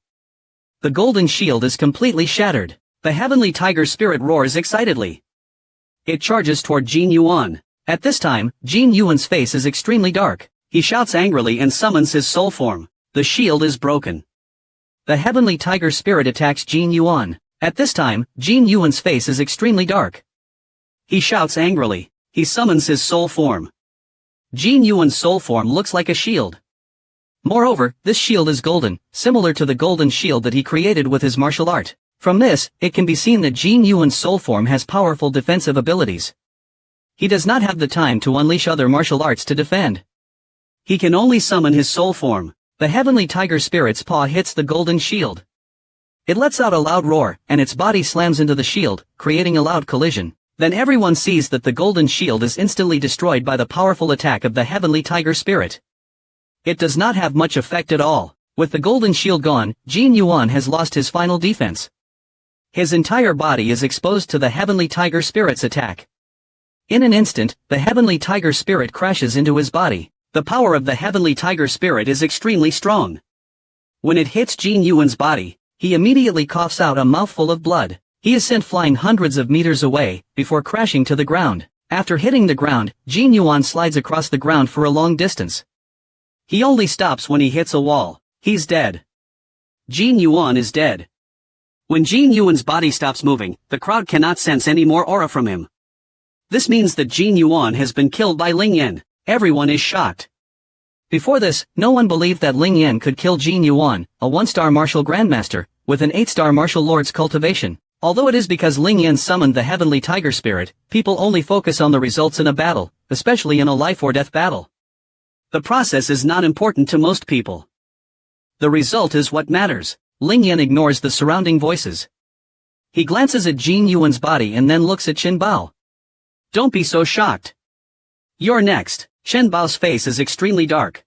The golden shield is completely shattered. The heavenly tiger spirit roars excitedly. It charges toward Jin Yuan. At this time, Jin Yuan's face is extremely dark. He shouts angrily and summons his soul form. The shield is broken. The heavenly tiger spirit attacks Jin Yuan. At this time, Jin Yuan's face is extremely dark. He shouts angrily. He summons his soul form. Jin Yuan's soul form looks like a shield. Moreover, this shield is golden, similar to the golden shield that he created with his martial art. From this, it can be seen that Jin Yuan's soul form has powerful defensive abilities. He does not have the time to unleash other martial arts to defend. He can only summon his soul form. The heavenly tiger spirit's paw hits the golden shield. It lets out a loud roar, and its body slams into the shield, creating a loud collision. Then everyone sees that the golden shield is instantly destroyed by the powerful attack of the heavenly tiger spirit. It does not have much effect at all. With the golden shield gone, Jin Yuan has lost his final defense. His entire body is exposed to the heavenly tiger spirit's attack. In an instant, the heavenly tiger spirit crashes into his body. The power of the heavenly tiger spirit is extremely strong. When it hits Jin Yuan's body, he immediately coughs out a mouthful of blood. He is sent flying hundreds of meters away, before crashing to the ground. After hitting the ground, Jin Yuan slides across the ground for a long distance. He only stops when he hits a wall. He's dead. Jin Yuan is dead. When Jin Yuan's body stops moving, the crowd cannot sense any more aura from him. This means that Jin Yuan has been killed by Ling Yan. Everyone is shocked. Before this, no one believed that Ling Yan could kill Jin Yuan, a 1-star martial grandmaster, with an 8-star martial lord's cultivation. Although it is because Ling Yan summoned the heavenly tiger spirit, people only focus on the results in a battle, especially in a life or death battle. The process is not important to most people. The result is what matters. Ling Yan ignores the surrounding voices. He glances at Jin Yuan's body and then looks at Chen Bao. Don't be so shocked. You're next. Chen Bao's face is extremely dark.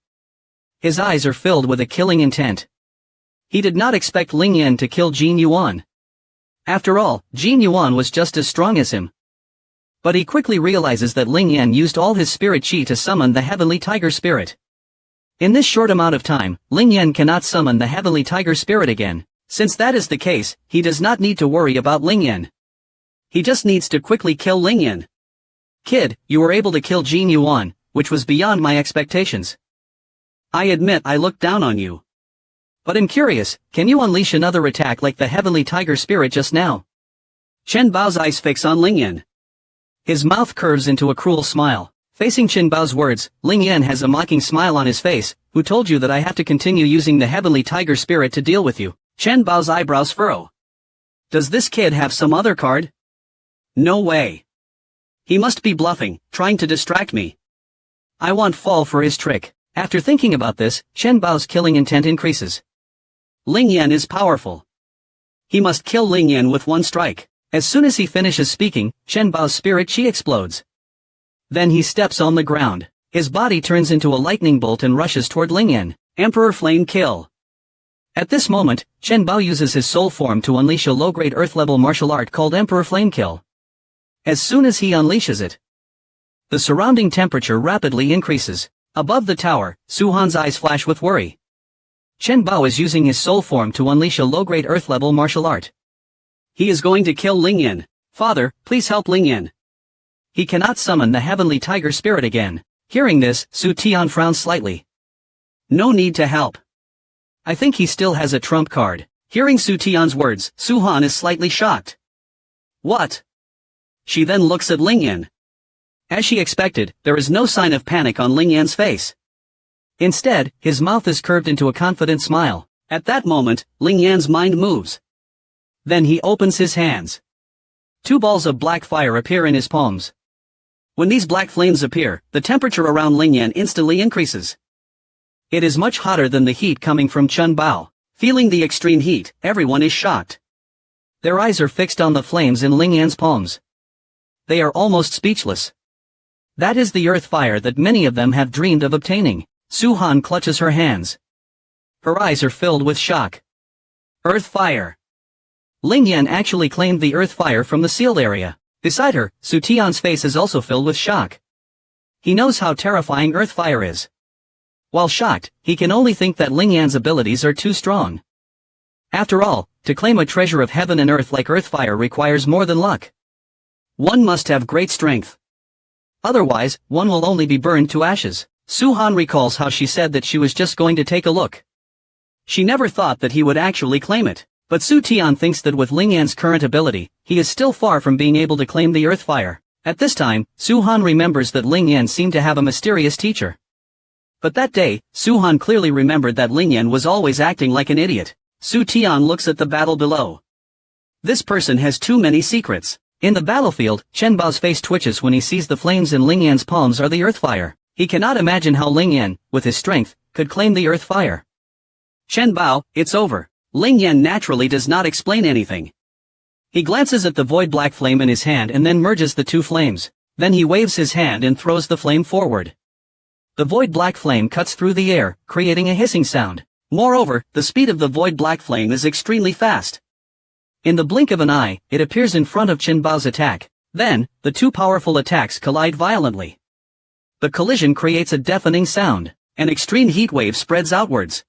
His eyes are filled with a killing intent. He did not expect Ling Yan to kill Jin Yuan. After all, Jin Yuan was just as strong as him. But he quickly realizes that Ling Yan used all his spirit chi to summon the heavenly tiger spirit. In this short amount of time, Ling Yan cannot summon the heavenly tiger spirit again. Since that is the case, he does not need to worry about Ling Yan. He just needs to quickly kill Ling Yan. Kid, you were able to kill Jin Yuan, which was beyond my expectations. I admit I looked down on you. But I'm curious, can you unleash another attack like the heavenly tiger spirit just now? Chen Bao's eyes fix on Ling Yan. His mouth curves into a cruel smile. Facing Chen Bao's words, Ling Yan has a mocking smile on his face. Who told you that I have to continue using the heavenly tiger spirit to deal with you? Chen Bao's eyebrows furrow. Does this kid have some other card? No way. He must be bluffing, trying to distract me. I won't fall for his trick. After thinking about this, Chen Bao's killing intent increases. Ling Yan is powerful. He must kill Ling Yan with one strike. As soon as he finishes speaking, Chen Bao's spirit chi explodes. Then he steps on the ground. His body turns into a lightning bolt and rushes toward Ling Yan. Emperor Flame Kill. At this moment, Chen Bao uses his soul form to unleash a low-grade earth-level martial art called Emperor Flame Kill. As soon as he unleashes it, the surrounding temperature rapidly increases. Above the tower, Su Han's eyes flash with worry. Chen Bao is using his soul form to unleash a low-grade earth-level martial art. He is going to kill Ling Yan. Father, please help Ling Yan. He cannot summon the heavenly tiger spirit again. Hearing this, Su Tian frowns slightly. No need to help. I think he still has a trump card. Hearing Su Tian's words, Su Han is slightly shocked. What? She then looks at Ling Yan. As she expected, there is no sign of panic on Ling Yan's face. Instead, his mouth is curved into a confident smile. At that moment, Ling Yan's mind moves. Then he opens his hands. 2 balls of black fire appear in his palms. When these black flames appear, the temperature around Ling Yan instantly increases. It is much hotter than the heat coming from Chen Bao. Feeling the extreme heat, everyone is shocked. Their eyes are fixed on the flames in Ling Yan's palms. They are almost speechless. That is the earth fire that many of them have dreamed of obtaining. Su Han clutches her hands. Her eyes are filled with shock. Earth fire. Ling Yan actually claimed the earth fire from the sealed area. Beside her, Su Tian's face is also filled with shock. He knows how terrifying earth fire is. While shocked, he can only think that Ling Yan's abilities are too strong. After all, to claim a treasure of heaven and earth like earth fire requires more than luck. One must have great strength. Otherwise, one will only be burned to ashes. Su Han recalls how she said that she was just going to take a look. She never thought that he would actually claim it, but Su Tian thinks that with Ling Yan's current ability, he is still far from being able to claim the earth fire. At this time, Su Han remembers that Ling Yan seemed to have a mysterious teacher. But that day, Su Han clearly remembered that Ling Yan was always acting like an idiot. Su Tian looks at the battle below. This person has too many secrets. In the battlefield, Chen Bao's face twitches when he sees the flames in Ling Yan's palms are the earth fire. He cannot imagine how Ling Yan, with his strength, could claim the earth fire. Chen Bao, it's over. Ling Yan naturally does not explain anything. He glances at the void black flame in his hand and then merges the 2 flames. Then he waves his hand and throws the flame forward. The void black flame cuts through the air, creating a hissing sound. Moreover, the speed of the void black flame is extremely fast. In the blink of an eye, it appears in front of Chen Bao's attack. Then, the 2 powerful attacks collide violently. The collision creates a deafening sound. An extreme heat wave spreads outwards.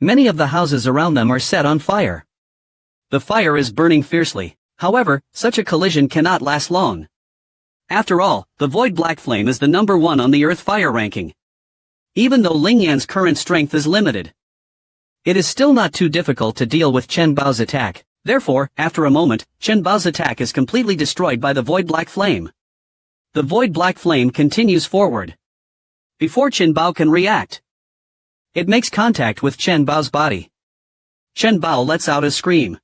Many of the houses around them are set on fire. The fire is burning fiercely. However, such a collision cannot last long. After all, the void black flame is the number 1 on the earth fire ranking. Even though Ling Yan's current strength is limited, it is still not too difficult to deal with Chen Bao's attack. Therefore, after a moment, Chen Bao's attack is completely destroyed by the void black flame. The void black flame continues forward. Before Chen Bao can react, it makes contact with Chen Bao's body. Chen Bao lets out a scream.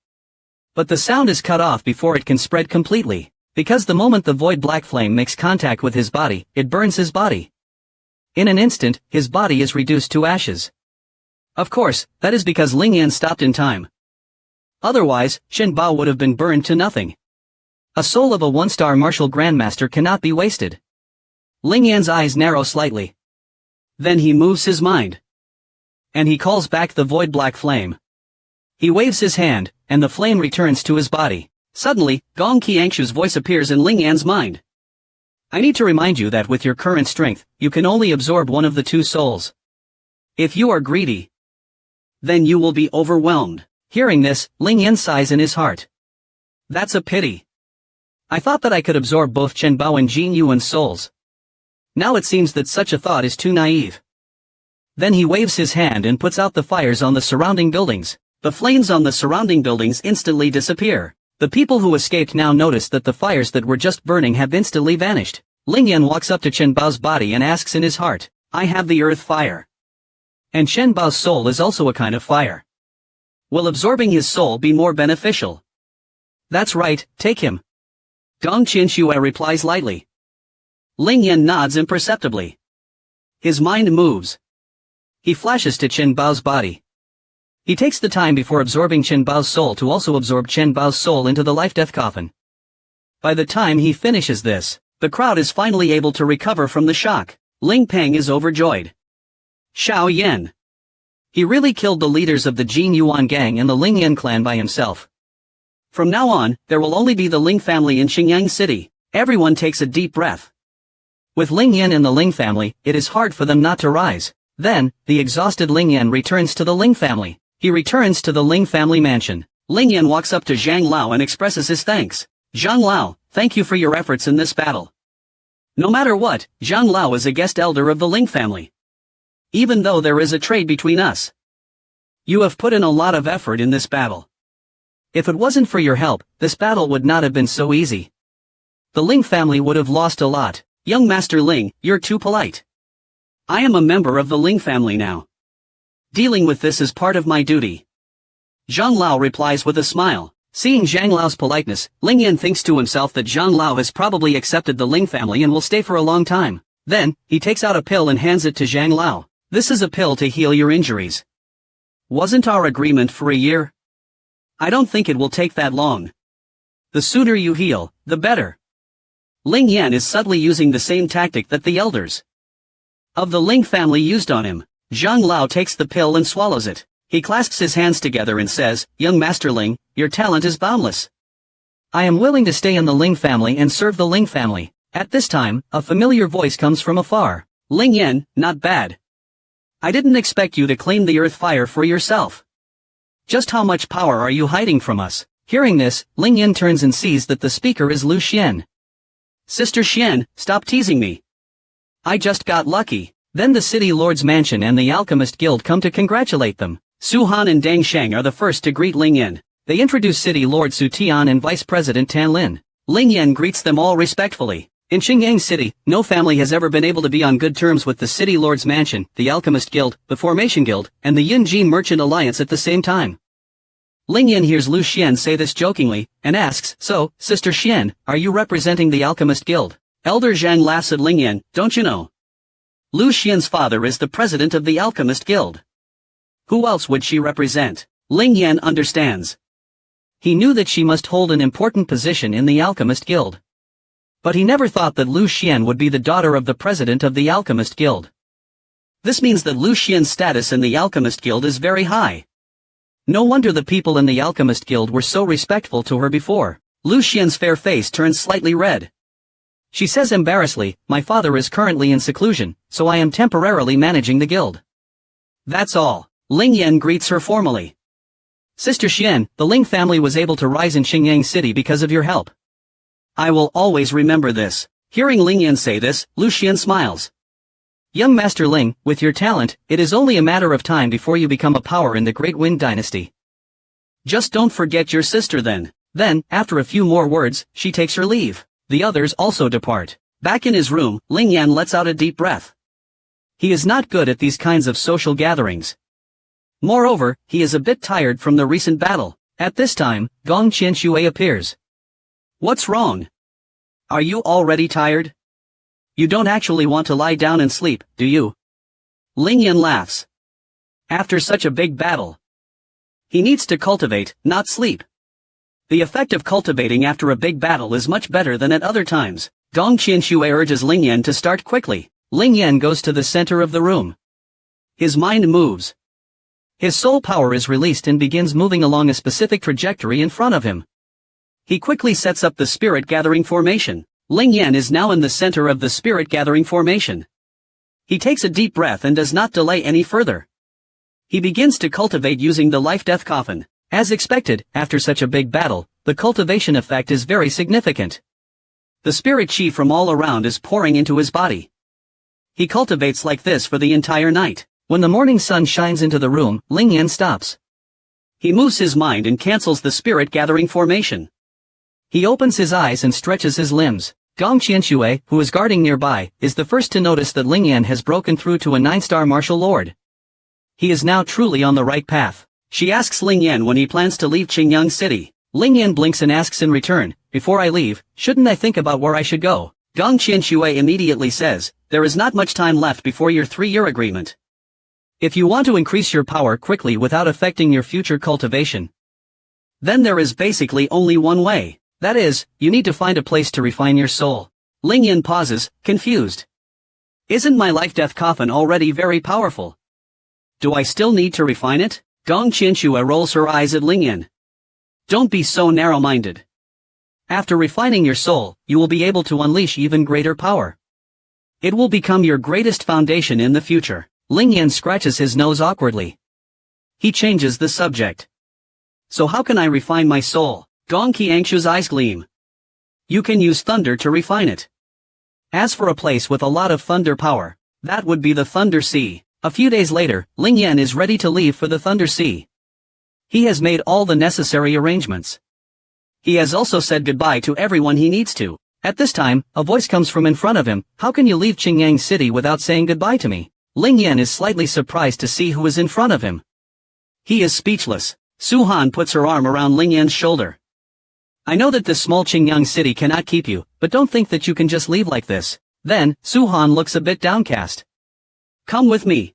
But the sound is cut off before it can spread completely. Because the moment the void black flame makes contact with his body, it burns his body. In an instant, his body is reduced to ashes. Of course, that is because Ling Yan stopped in time. Otherwise, Chen Bao would have been burned to nothing. A soul of a 1-star martial grandmaster cannot be wasted. Ling Yan's eyes narrow slightly. Then he moves his mind. And he calls back the void black flame. He waves his hand, and the flame returns to his body. Suddenly, Qian Qianxue's voice appears in Ling Yan's mind. I need to remind you that with your current strength, you can only absorb one of the 2 souls. If you are greedy, then you will be overwhelmed. Hearing this, Ling Yan sighs in his heart. That's a pity. I thought that I could absorb both Chen Bao and Jin Yuan's souls. Now it seems that such a thought is too naive. Then he waves his hand and puts out the fires on the surrounding buildings. The flames on the surrounding buildings instantly disappear. The people who escaped now notice that the fires that were just burning have instantly vanished. Ling Yan walks up to Chen Bao's body and asks in his heart, I have the earth fire. And Chen Bao's soul is also a kind of fire. Will absorbing his soul be more beneficial? That's right, take him. Qian Qianxue replies lightly. Ling Yan nods imperceptibly. His mind moves. He flashes to Chen Bao's body. He takes the time before absorbing Chen Bao's soul to also absorb Chen Bao's soul into the life-death coffin. By the time he finishes this, the crowd is finally able to recover from the shock. Ling Peng is overjoyed. Xiao Yan. He really killed the leaders of the Jin Yuan gang and the Ling Yan clan by himself. From now on, there will only be the Ling family in Qingyang city. Everyone takes a deep breath. With Ling Yan and the Ling family, it is hard for them not to rise. Then, the exhausted Ling Yan returns to the Ling family. He returns to the Ling family mansion. Ling Yan walks up to Zhang Lao and expresses his thanks. Zhang Lao, thank you for your efforts in this battle. No matter what, Zhang Lao is a guest elder of the Ling family. Even though there is a trade between us. You have put in a lot of effort in this battle. If it wasn't for your help, this battle would not have been so easy. The Ling family would have lost a lot. Young Master Ling, you're too polite. I am a member of the Ling family now. Dealing with this is part of my duty. Zhang Lao replies with a smile. Seeing Zhang Lao's politeness, Ling Yan thinks to himself that Zhang Lao has probably accepted the Ling family and will stay for a long time. Then, he takes out a pill and hands it to Zhang Lao. This is a pill to heal your injuries. Wasn't our agreement for a year? I don't think it will take that long. The sooner you heal, the better. Ling Yan is subtly using the same tactic that the elders of the Ling family used on him. Zhang Lao takes the pill and swallows it. He clasps his hands together and says, Young Master Ling, your talent is boundless. I am willing to stay in the Ling family and serve the Ling family. At this time, a familiar voice comes from afar. Ling Yan, not bad. I didn't expect you to claim the earth fire for yourself. Just how much power are you hiding from us? Hearing this, Ling Yan turns and sees that the speaker is Lu Xian. Sister Xian, stop teasing me. I just got lucky. Then the City Lord's mansion and the Alchemist Guild come to congratulate them. Su Han and Dang Sheng are the first to greet Ling Yan. They introduce City Lord Su Tian and Vice President Tan Lin. Ling Yan greets them all respectfully. In Qingyang City, no family has ever been able to be on good terms with the City Lord's mansion, the Alchemist Guild, the Formation Guild, and the Yunjin Merchant Alliance at the same time. Ling Yan hears Lu Xian say this jokingly, and asks, So, Sister Xian, are you representing the Alchemist Guild? Elder Zhang laughs at Ling Yan, don't you know? Lu Xian's father is the president of the Alchemist Guild. Who else would she represent? Ling Yan understands. He knew that she must hold an important position in the Alchemist Guild. But he never thought that Lu Xian would be the daughter of the president of the Alchemist Guild. This means that Lu Xian's status in the Alchemist Guild is very high. No wonder the people in the Alchemist Guild were so respectful to her before. Lu Xian's fair face turns slightly red. She says embarrassedly, my father is currently in seclusion, so I am temporarily managing the guild. That's all. Ling Yan greets her formally. Sister Xian, the Ling family was able to rise in Qingyang City because of your help. I will always remember this. Hearing Ling Yan say this, Lu Xian smiles. Young Master Ling, with your talent, it is only a matter of time before you become a power in the Great Wind Dynasty. Just don't forget your sister then. Then, after a few more words, she takes her leave. The others also depart. Back in his room, Ling Yan lets out a deep breath. He is not good at these kinds of social gatherings. Moreover, he is a bit tired from the recent battle. At this time, Qian Qianxue appears. What's wrong? Are you already tired? You don't actually want to lie down and sleep, do you? Ling Yan laughs. After such a big battle, he needs to cultivate, not sleep. The effect of cultivating after a big battle is much better than at other times. Qian Qianxue urges Ling Yan to start quickly. Ling Yan goes to the center of the room. His mind moves. His soul power is released and begins moving along a specific trajectory in front of him. He quickly sets up the spirit gathering formation. Ling Yan is now in the center of the spirit gathering formation. He takes a deep breath and does not delay any further. He begins to cultivate using the Life-Death Coffin. As expected, after such a big battle, the cultivation effect is very significant. The spirit chi from all around is pouring into his body. He cultivates like this for the entire night. When the morning sun shines into the room, Ling Yan stops. He moves his mind and cancels the spirit gathering formation. He opens his eyes and stretches his limbs. Qian Qianxue, who is guarding nearby, is the first to notice that Ling Yan has broken through to a 9-star martial lord. He is now truly on the right path. She asks Ling Yan when he plans to leave Qingyang City. Ling Yan blinks and asks in return, before I leave, shouldn't I think about where I should go? Qian Qianxue immediately says, there is not much time left before your 3-year agreement. If you want to increase your power quickly without affecting your future cultivation, then there is basically only one way. That is, you need to find a place to refine your soul. Ling Yan pauses, confused. Isn't my Life-Death Coffin already very powerful? Do I still need to refine it? Qian Qianxue rolls her eyes at Ling Yan. Don't be so narrow-minded. After refining your soul, you will be able to unleash even greater power. It will become your greatest foundation in the future. Ling Yan scratches his nose awkwardly. He changes the subject. So how can I refine my soul? Qian Qianxue's eyes gleam. You can use thunder to refine it. As for a place with a lot of thunder power, that would be the Thunder Sea. A few days later, Ling Yan is ready to leave for the Thunder Sea. He has made all the necessary arrangements. He has also said goodbye to everyone he needs to. At this time, a voice comes from in front of him. How can you leave Qingyang City without saying goodbye to me? Ling Yan is slightly surprised to see who is in front of him. He is speechless. Su Han puts her arm around Ling Yan's shoulder. I know that this small Qingyang city cannot keep you, but don't think that you can just leave like this. Then, Su Han looks a bit downcast. Come with me.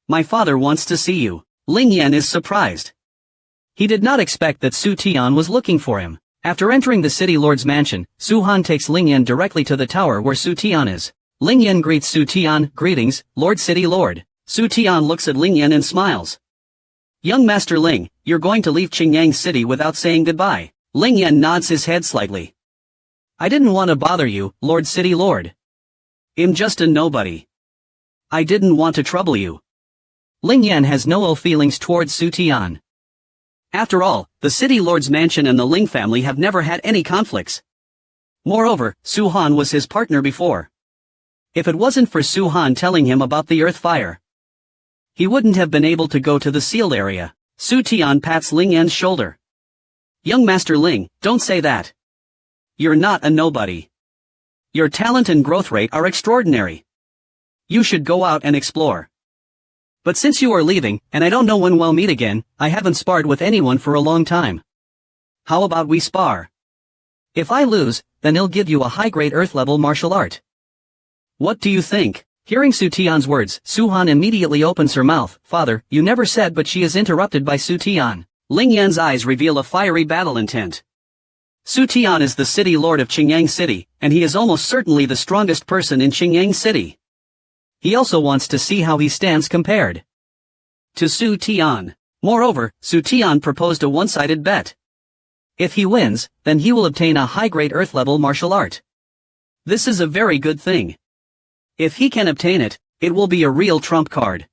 My father wants to see you. Ling Yan is surprised. He did not expect that Su Tian was looking for him. After entering the city lord's mansion, Su Han takes Ling Yan directly to the tower where Su Tian is. Ling Yan greets Su Tian. Greetings, Lord City Lord. Su Tian looks at Ling Yan and smiles. Young Master Ling, you're going to leave Qingyang City without saying goodbye. Ling Yan nods his head slightly. I didn't want to bother you, Lord City Lord. I'm just a nobody. I didn't want to trouble you. Ling Yan has no ill feelings towards Su Tian. After all, the city lord's mansion and the Ling family have never had any conflicts. Moreover, Su Han was his partner before. If it wasn't for Su Han telling him about the earth fire, he wouldn't have been able to go to the sealed area. Su Tian pats Ling Yan's shoulder. Young Master Ling, don't say that. You're not a nobody. Your talent and growth rate are extraordinary. You should go out and explore. But since you are leaving, and I don't know when we'll meet again, I haven't sparred with anyone for a long time. How about we spar? If I lose, then he'll give you a high-grade earth-level martial art. What do you think? Hearing Su Tian's words, Su Han immediately opens her mouth. Father, you never said, but she is interrupted by Su Tian. Ling Yan's eyes reveal a fiery battle intent. Su Tian is the city lord of Qingyang City, and he is almost certainly the strongest person in Qingyang City. He also wants to see how he stands compared to Su Tian. Moreover, Su Tian proposed a one-sided bet. If he wins, then he will obtain a high-grade earth-level martial art. This is a very good thing. If he can obtain it, it will be a real trump card.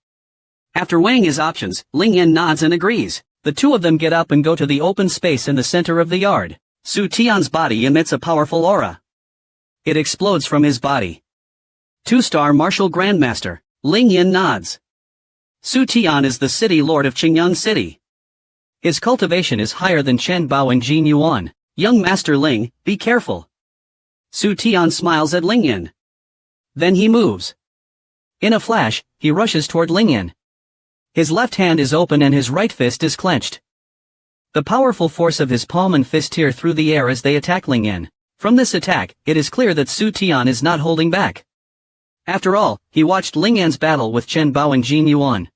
After weighing his options, Ling Yan nods and agrees. The two of them get up and go to the open space in the center of the yard. Su Tian's body emits a powerful aura. It explodes from his body. Two-star martial grandmaster. Ling Yan nods. Su Tian is the city lord of Qingyang City. His cultivation is higher than Chen Bao and Jin Yuan. Young Master Ling, be careful. Su Tian smiles at Ling Yan. Then he moves. In a flash, he rushes toward Ling Yan. His left hand is open and his right fist is clenched. The powerful force of his palm and fist tear through the air as they attack Ling Yan. From this attack, it is clear that Su Tian is not holding back. After all, he watched Ling Yan's battle with Chen Bao and Jin Yuan.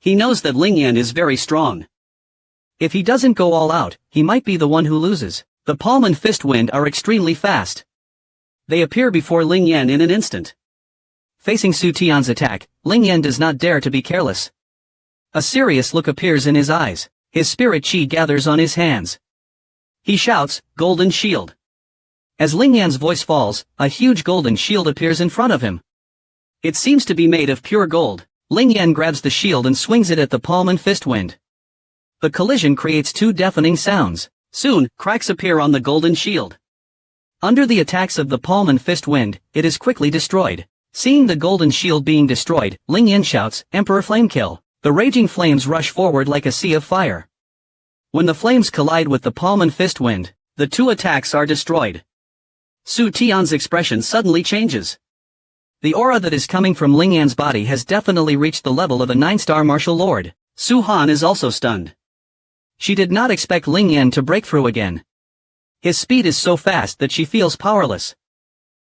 He knows that Ling Yan is very strong. If he doesn't go all out, he might be the one who loses. The palm and fist wind are extremely fast. They appear before Ling Yan in an instant. Facing Su Tian's attack, Ling Yan does not dare to be careless. A serious look appears in his eyes. His spirit chi gathers on his hands. He shouts, "Golden Shield." As Ling Yan's voice falls, a huge golden shield appears in front of him. It seems to be made of pure gold. Ling Yan grabs the shield and swings it at the palm and fist wind. The collision creates two deafening sounds. Soon, cracks appear on the golden shield. Under the attacks of the palm and fist wind, it is quickly destroyed. Seeing the golden shield being destroyed, Ling Yan shouts, "Emperor Flamekill." The raging flames rush forward like a sea of fire. When the flames collide with the palm and fist wind, the two attacks are destroyed. Su Tian's expression suddenly changes. The aura that is coming from Ling Yan's body has definitely reached the level of a 9-star martial lord. Su Han is also stunned. She did not expect Ling Yan to break through again. His speed is so fast that she feels powerless.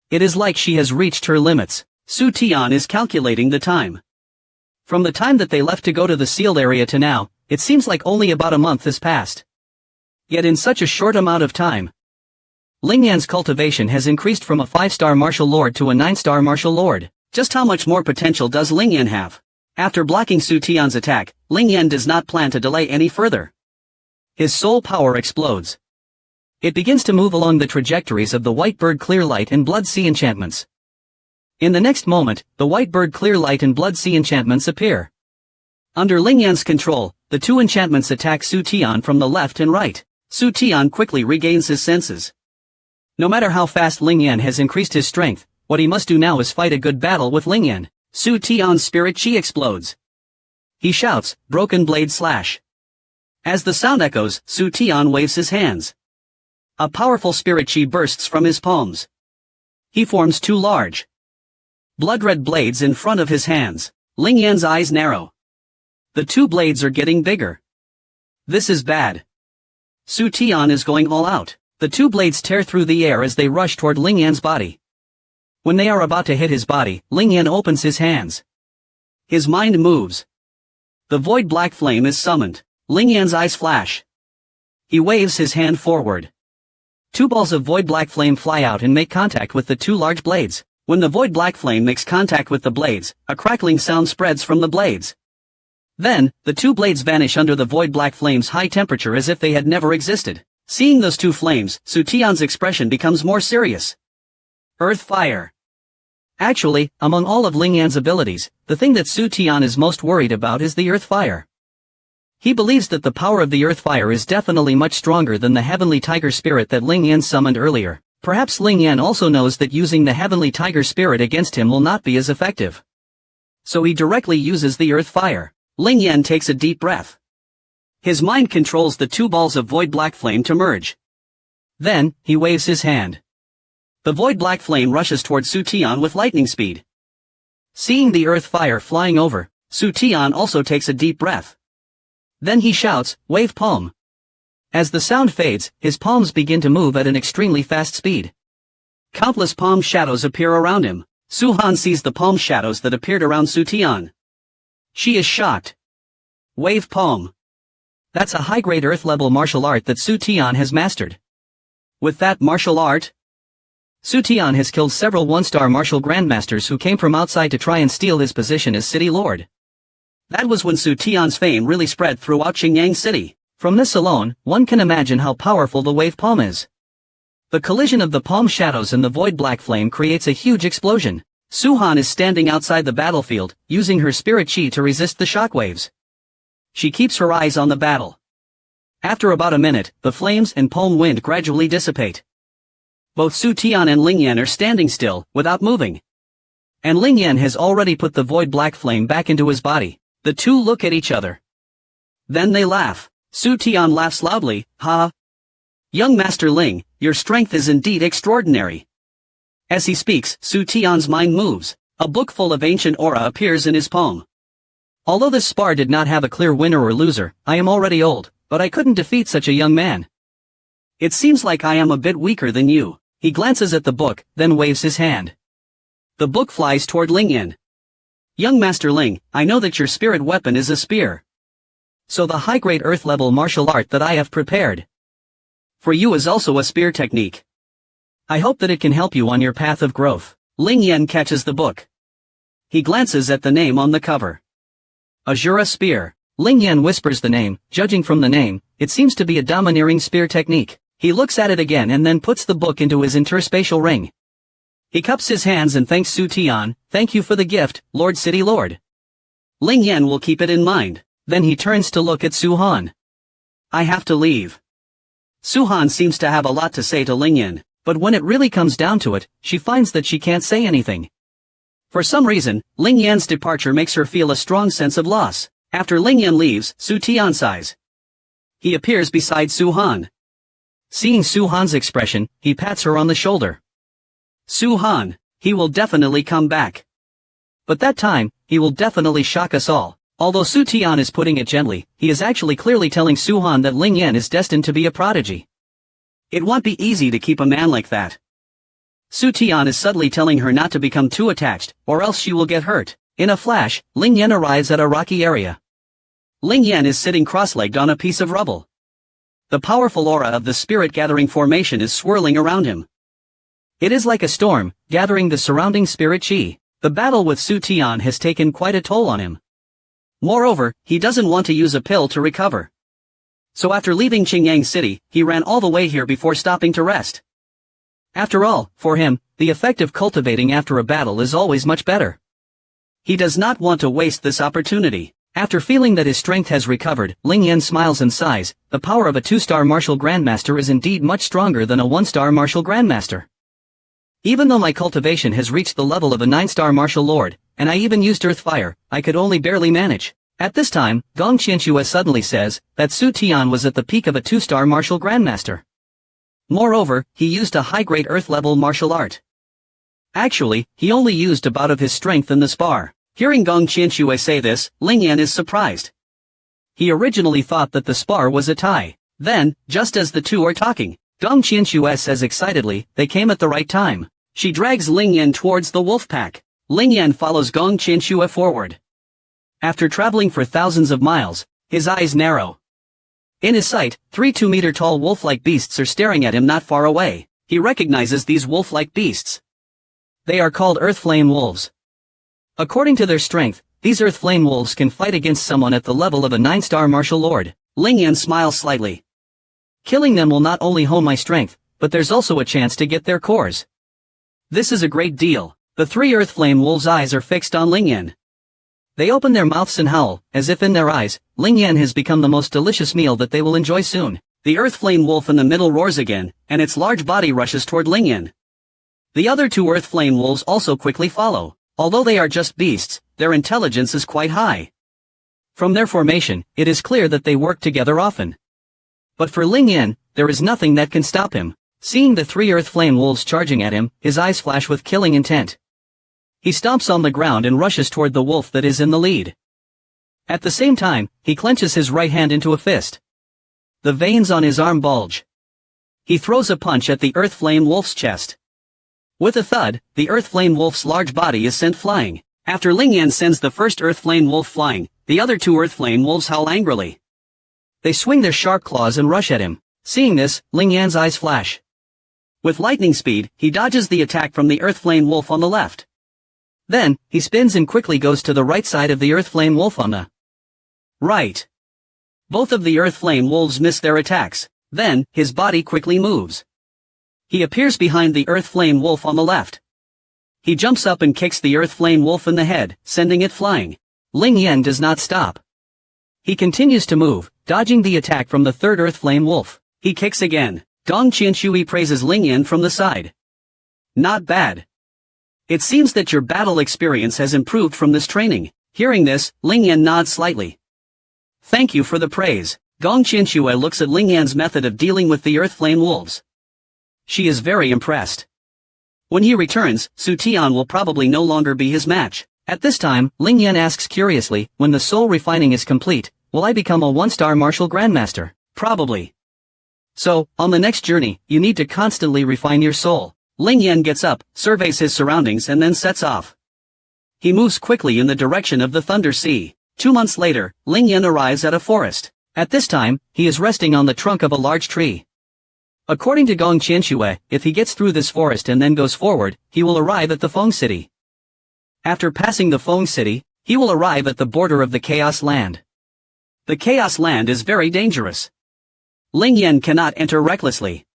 It is like she has reached her limits. Su Tian is calculating the time. From the time that they left to go to the sealed area to now, it seems like only about a month has passed. Yet in such a short amount of time, Ling Yan's cultivation has increased from a 5-star martial lord to a 9-star martial lord. Just how much more potential does Ling Yan have? After blocking Su Tian's attack, Ling Yan does not plan to delay any further. His soul power explodes. It begins to move along the trajectories of the White Bird Clear Light and Blood Sea enchantments. In the next moment, the white bird clear light and blood sea enchantments appear. Under Ling Yan's control, the two enchantments attack Su Tian from the left and right. Su Tian quickly regains his senses. No matter how fast Ling Yan has increased his strength, what he must do now is fight a good battle with Ling Yan. Su Tian's spirit chi explodes. He shouts, "Broken blade slash." As the sound echoes, Su Tian waves his hands. A powerful spirit chi bursts from his palms. He forms two large, blood-red blades in front of his hands. Ling Yan's eyes narrow. The two blades are getting bigger. This is bad. Su Tian is going all out. The two blades tear through the air as they rush toward Ling Yan's body. When they are about to hit his body, Ling Yan opens his hands. His mind moves. The void black flame is summoned. Ling Yan's eyes flash. He waves his hand forward. Two balls of void black flame fly out and make contact with the two large blades. When the void black flame makes contact with the blades, a crackling sound spreads from the blades. Then, the two blades vanish under the void black flame's high temperature as if they had never existed. Seeing those two flames, Su Tian's expression becomes more serious. Earth Fire. Actually, among all of Ling Yan's abilities, the thing that Su Tian is most worried about is the Earth Fire. He believes that the power of the Earth Fire is definitely much stronger than the Heavenly Tiger Spirit that Ling Yan summoned earlier. Perhaps Ling Yan also knows that using the Heavenly Tiger Spirit against him will not be as effective. So he directly uses the Earth Fire. Ling Yan takes a deep breath. His mind controls the two balls of void black flame to merge. Then, he waves his hand. The void black flame rushes toward Su Tian with lightning speed. Seeing the Earth Fire flying over, Su Tian also takes a deep breath. Then he shouts, "Wave palm." As the sound fades, his palms begin to move at an extremely fast speed. Countless palm shadows appear around him. Su Han sees the palm shadows that appeared around Su Tian. She is shocked. Wave palm. That's a high-grade Earth-level martial art that Su Tian has mastered. With that martial art, Su Tian has killed several one-star martial grandmasters who came from outside to try and steal his position as city lord. That was when Su Tian's fame really spread throughout Qingyang city. From this alone, one can imagine how powerful the wave palm is. The collision of the palm shadows and the void black flame creates a huge explosion. Su Han is standing outside the battlefield, using her spirit chi to resist the shockwaves. She keeps her eyes on the battle. After about a minute, the flames and palm wind gradually dissipate. Both Su Tian and Ling Yan are standing still, without moving. And Ling Yan has already put the void black flame back into his body. The two look at each other. Then they laugh. Su Tian laughs loudly, "Ha! Young Master Ling, your strength is indeed extraordinary." As he speaks, Su Tian's mind moves. A book full of ancient aura appears in his palm. Although this spar did not have a clear winner or loser, I am already old, but I couldn't defeat such a young man. It seems like I am a bit weaker than you. He glances at the book, then waves his hand. The book flies toward Ling Yan. Young Master Ling, I know that your spirit weapon is a spear. So the high-grade Earth-level martial art that I have prepared for you is also a spear technique. I hope that it can help you on your path of growth. Ling Yan catches the book. He glances at the name on the cover. Azura Spear. Ling Yan whispers the name. Judging from the name, it seems to be a domineering spear technique. He looks at it again and then puts the book into his interspatial ring. He cups his hands and thanks Su Tian. "Thank you for the gift, Lord City Lord. Ling Yan will keep it in mind." Then he turns to look at Su Han. "I have to leave." Su Han seems to have a lot to say to Ling Yan, but when it really comes down to it, she finds that she can't say anything. For some reason, Ling Yan's departure makes her feel a strong sense of loss. After Ling Yan leaves, Su Tian sighs. He appears beside Su Han. Seeing Su Han's expression, he pats her on the shoulder. "Su Han, he will definitely come back. But that time, he will definitely shock us all." Although Su Tian is putting it gently, he is actually clearly telling Su Han that Ling Yan is destined to be a prodigy. It won't be easy to keep a man like that. Su Tian is subtly telling her not to become too attached, or else she will get hurt. In a flash, Ling Yan arrives at a rocky area. Ling Yan is sitting cross-legged on a piece of rubble. The powerful aura of the spirit-gathering formation is swirling around him. It is like a storm, gathering the surrounding spirit chi. The battle with Su Tian has taken quite a toll on him. Moreover, he doesn't want to use a pill to recover. So after leaving Qingyang City, he ran all the way here before stopping to rest. After all, for him, the effect of cultivating after a battle is always much better. He does not want to waste this opportunity. After feeling that his strength has recovered, Ling Yan smiles and sighs. The power of a 2-star martial grandmaster is indeed much stronger than a 1-star martial grandmaster. Even though my cultivation has reached the level of a 9-star martial lord, and I even used earth fire, I could only barely manage. At this time, Qian Qianxue suddenly says that Su Tian was at the peak of a 2-star martial grandmaster. Moreover, he used a high-grade earth-level martial art. Actually, he only used about of his strength in the spar. Hearing Qian Qianxue say this, Ling Yan is surprised. He originally thought that the spar was a tie. Then, just as the two are talking, Qian Qianxue says excitedly, they came at the right time. She drags Ling Yan towards the wolf pack. Ling Yan follows Qian Qianxue forward. After traveling for thousands of miles, his eyes narrow. In his sight, 3 2-meter-tall wolf-like beasts are staring at him not far away. He recognizes these wolf-like beasts. They are called Earth Flame Wolves. According to their strength, these Earth Flame Wolves can fight against someone at the level of a 9-star martial lord. Ling Yan smiles slightly. Killing them will not only hone my strength, but there's also a chance to get their cores. This is a great deal. The 3 Earth Flame Wolves' eyes are fixed on Ling Yan. They open their mouths and howl, as if in their eyes, Ling Yan has become the most delicious meal that they will enjoy soon. The Earth Flame Wolf in the middle roars again, and its large body rushes toward Ling Yan. The other 2 Earth Flame Wolves also quickly follow. Although they are just beasts, their intelligence is quite high. From their formation, it is clear that they work together often. But for Ling Yan, there is nothing that can stop him. Seeing the 3 Earth Flame Wolves charging at him, his eyes flash with killing intent. He stomps on the ground and rushes toward the wolf that is in the lead. At the same time, he clenches his right hand into a fist. The veins on his arm bulge. He throws a punch at the Earth Flame Wolf's chest. With a thud, the Earth Flame Wolf's large body is sent flying. After Ling Yan sends the first Earth Flame Wolf flying, the other 2 Earth Flame Wolves howl angrily. They swing their sharp claws and rush at him. Seeing this, Ling Yan's eyes flash. With lightning speed, he dodges the attack from the Earth Flame Wolf on the left. Then, he spins and quickly goes to the right side of the Earth Flame Wolf on the right. Both of the Earth Flame Wolves miss their attacks. Then, his body quickly moves. He appears behind the Earth Flame Wolf on the left. He jumps up and kicks the Earth Flame Wolf in the head, sending it flying. Ling Yan does not stop. He continues to move, dodging the attack from the 3rd Earth Flame Wolf. He kicks again. Qian Qianxue praises Ling Yan from the side. Not bad. It seems that your battle experience has improved from this training. Hearing this, Ling Yan nods slightly. Thank you for the praise. Qian Qianxue looks at Ling Yan's method of dealing with the Earth Flame Wolves. She is very impressed. When he returns, Su Tian will probably no longer be his match. At this time, Ling Yan asks curiously, when the soul refining is complete, will I become a 1-star martial grandmaster? Probably. So, on the next journey, you need to constantly refine your soul. Ling Yan gets up, surveys his surroundings and then sets off. He moves quickly in the direction of the Thunder Sea. 2 months later, Ling Yan arrives at a forest. At this time, he is resting on the trunk of a large tree. According to Qian Qianxue, if he gets through this forest and then goes forward, he will arrive at the Feng City. After passing the Feng City, he will arrive at the border of the Chaos Land. The Chaos Land is very dangerous. Ling Yan cannot enter recklessly.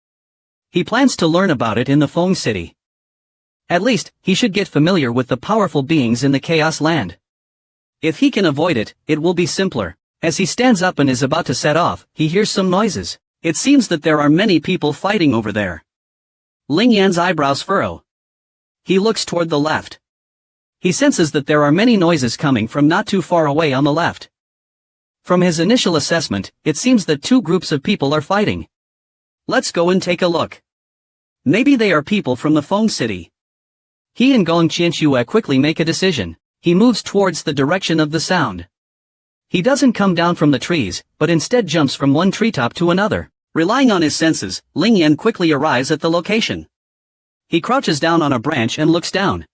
He plans to learn about it in the Feng City. At least, he should get familiar with the powerful beings in the Chaos Land. If he can avoid it, it will be simpler. As he stands up and is about to set off, he hears some noises. It seems that there are many people fighting over there. Ling Yan's eyebrows furrow. He looks toward the left. He senses that there are many noises coming from not too far away on the left. From his initial assessment, it seems that 2 groups of people are fighting. Let's go and take a look. Maybe they are people from the Feng City. He and Qian Qianxue quickly make a decision. He moves towards the direction of the sound. He doesn't come down from the trees, but instead jumps from one treetop to another. Relying on his senses, Ling Yan quickly arrives at the location. He crouches down on a branch and looks down.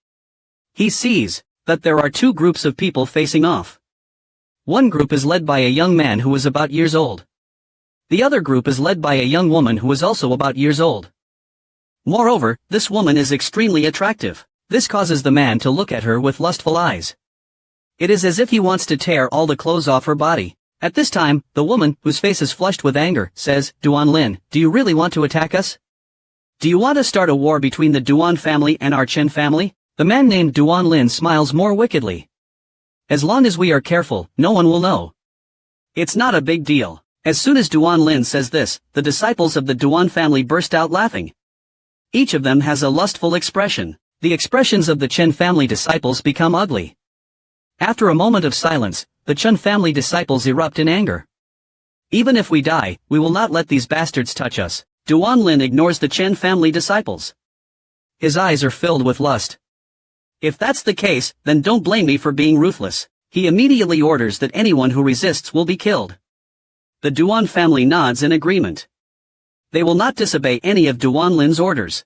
He sees that there are 2 groups of people facing off. One group is led by a young man who is about years old. The other group is led by a young woman who is also about years old. Moreover, this woman is extremely attractive. This causes the man to look at her with lustful eyes. It is as if he wants to tear all the clothes off her body. At this time, the woman, whose face is flushed with anger, says, Duan Lin, do you really want to attack us? Do you want to start a war between the Duan family and our Qin family? The man named Duan Lin smiles more wickedly. As long as we are careful, no one will know. It's not a big deal. As soon as Duan Lin says this, the disciples of the Duan family burst out laughing. Each of them has a lustful expression. The expressions of the Qin family disciples become ugly. After a moment of silence, the Qin family disciples erupt in anger. Even if we die, we will not let these bastards touch us. Duan Lin ignores the Qin family disciples. His eyes are filled with lust. If that's the case, then don't blame me for being ruthless. He immediately orders that anyone who resists will be killed. The Duan family nods in agreement. They will not disobey any of Duan Lin's orders.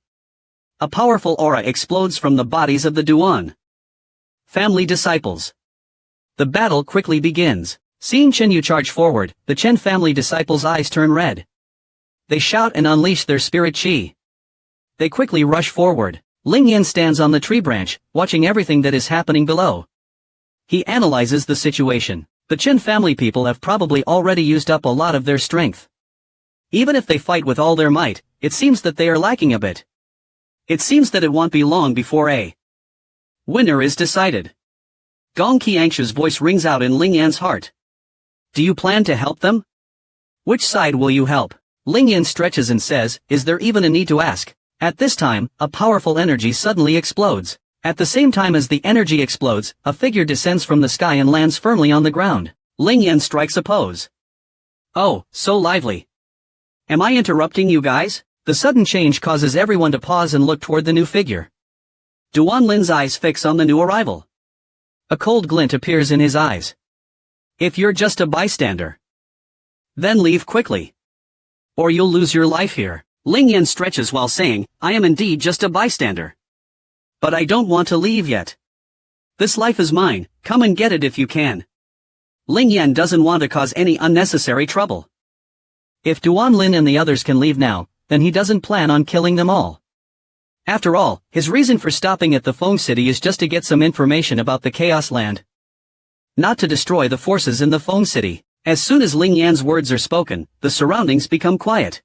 A powerful aura explodes from the bodies of the Duan family disciples. The battle quickly begins. Seeing Qin Yu charge forward, the Qin family disciples' eyes turn red. They shout and unleash their spirit qi. They quickly rush forward. Ling Yan stands on the tree branch, watching everything that is happening below. He analyzes the situation. The Qin family people have probably already used up a lot of their strength. Even if they fight with all their might, it seems that they are lacking a bit. It seems that it won't be long before a winner is decided. Qian Qianxue's voice rings out in Ling Yan's heart. Do you plan to help them? Which side will you help? Ling Yan stretches and says, is there even a need to ask? At this time, a powerful energy suddenly explodes. At the same time as the energy explodes, a figure descends from the sky and lands firmly on the ground. Ling Yan strikes a pose. Oh, so lively. Am I interrupting you guys? The sudden change causes everyone to pause and look toward the new figure. Duan Lin's eyes fix on the new arrival. A cold glint appears in his eyes. If you're just a bystander, then leave quickly, or you'll lose your life here. Ling Yan stretches while saying, I am indeed just a bystander. But I don't want to leave yet. This life is mine, come and get it if you can. Ling Yan doesn't want to cause any unnecessary trouble. If Duan Lin and the others can leave now, then he doesn't plan on killing them all. After all, his reason for stopping at the Feng City is just to get some information about the Chaos Land. Not to destroy the forces in the Feng City. As soon as Ling Yan's words are spoken, the surroundings become quiet.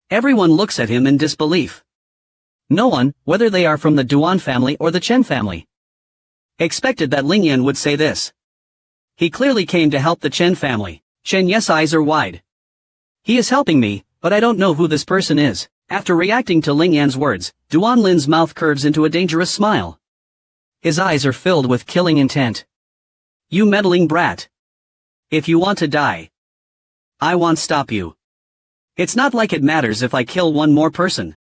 Everyone looks at him in disbelief. No one, whether they are from the Duan family or the Qin family, expected that Ling Yan would say this. He clearly came to help the Qin family. Chen Yes' eyes are wide. He is helping me, but I don't know who this person is. After reacting to Ling Yan's words, Duan Lin's mouth curves into a dangerous smile. His eyes are filled with killing intent. You meddling brat. If you want to die, I won't stop you. It's not like it matters if I kill one more person.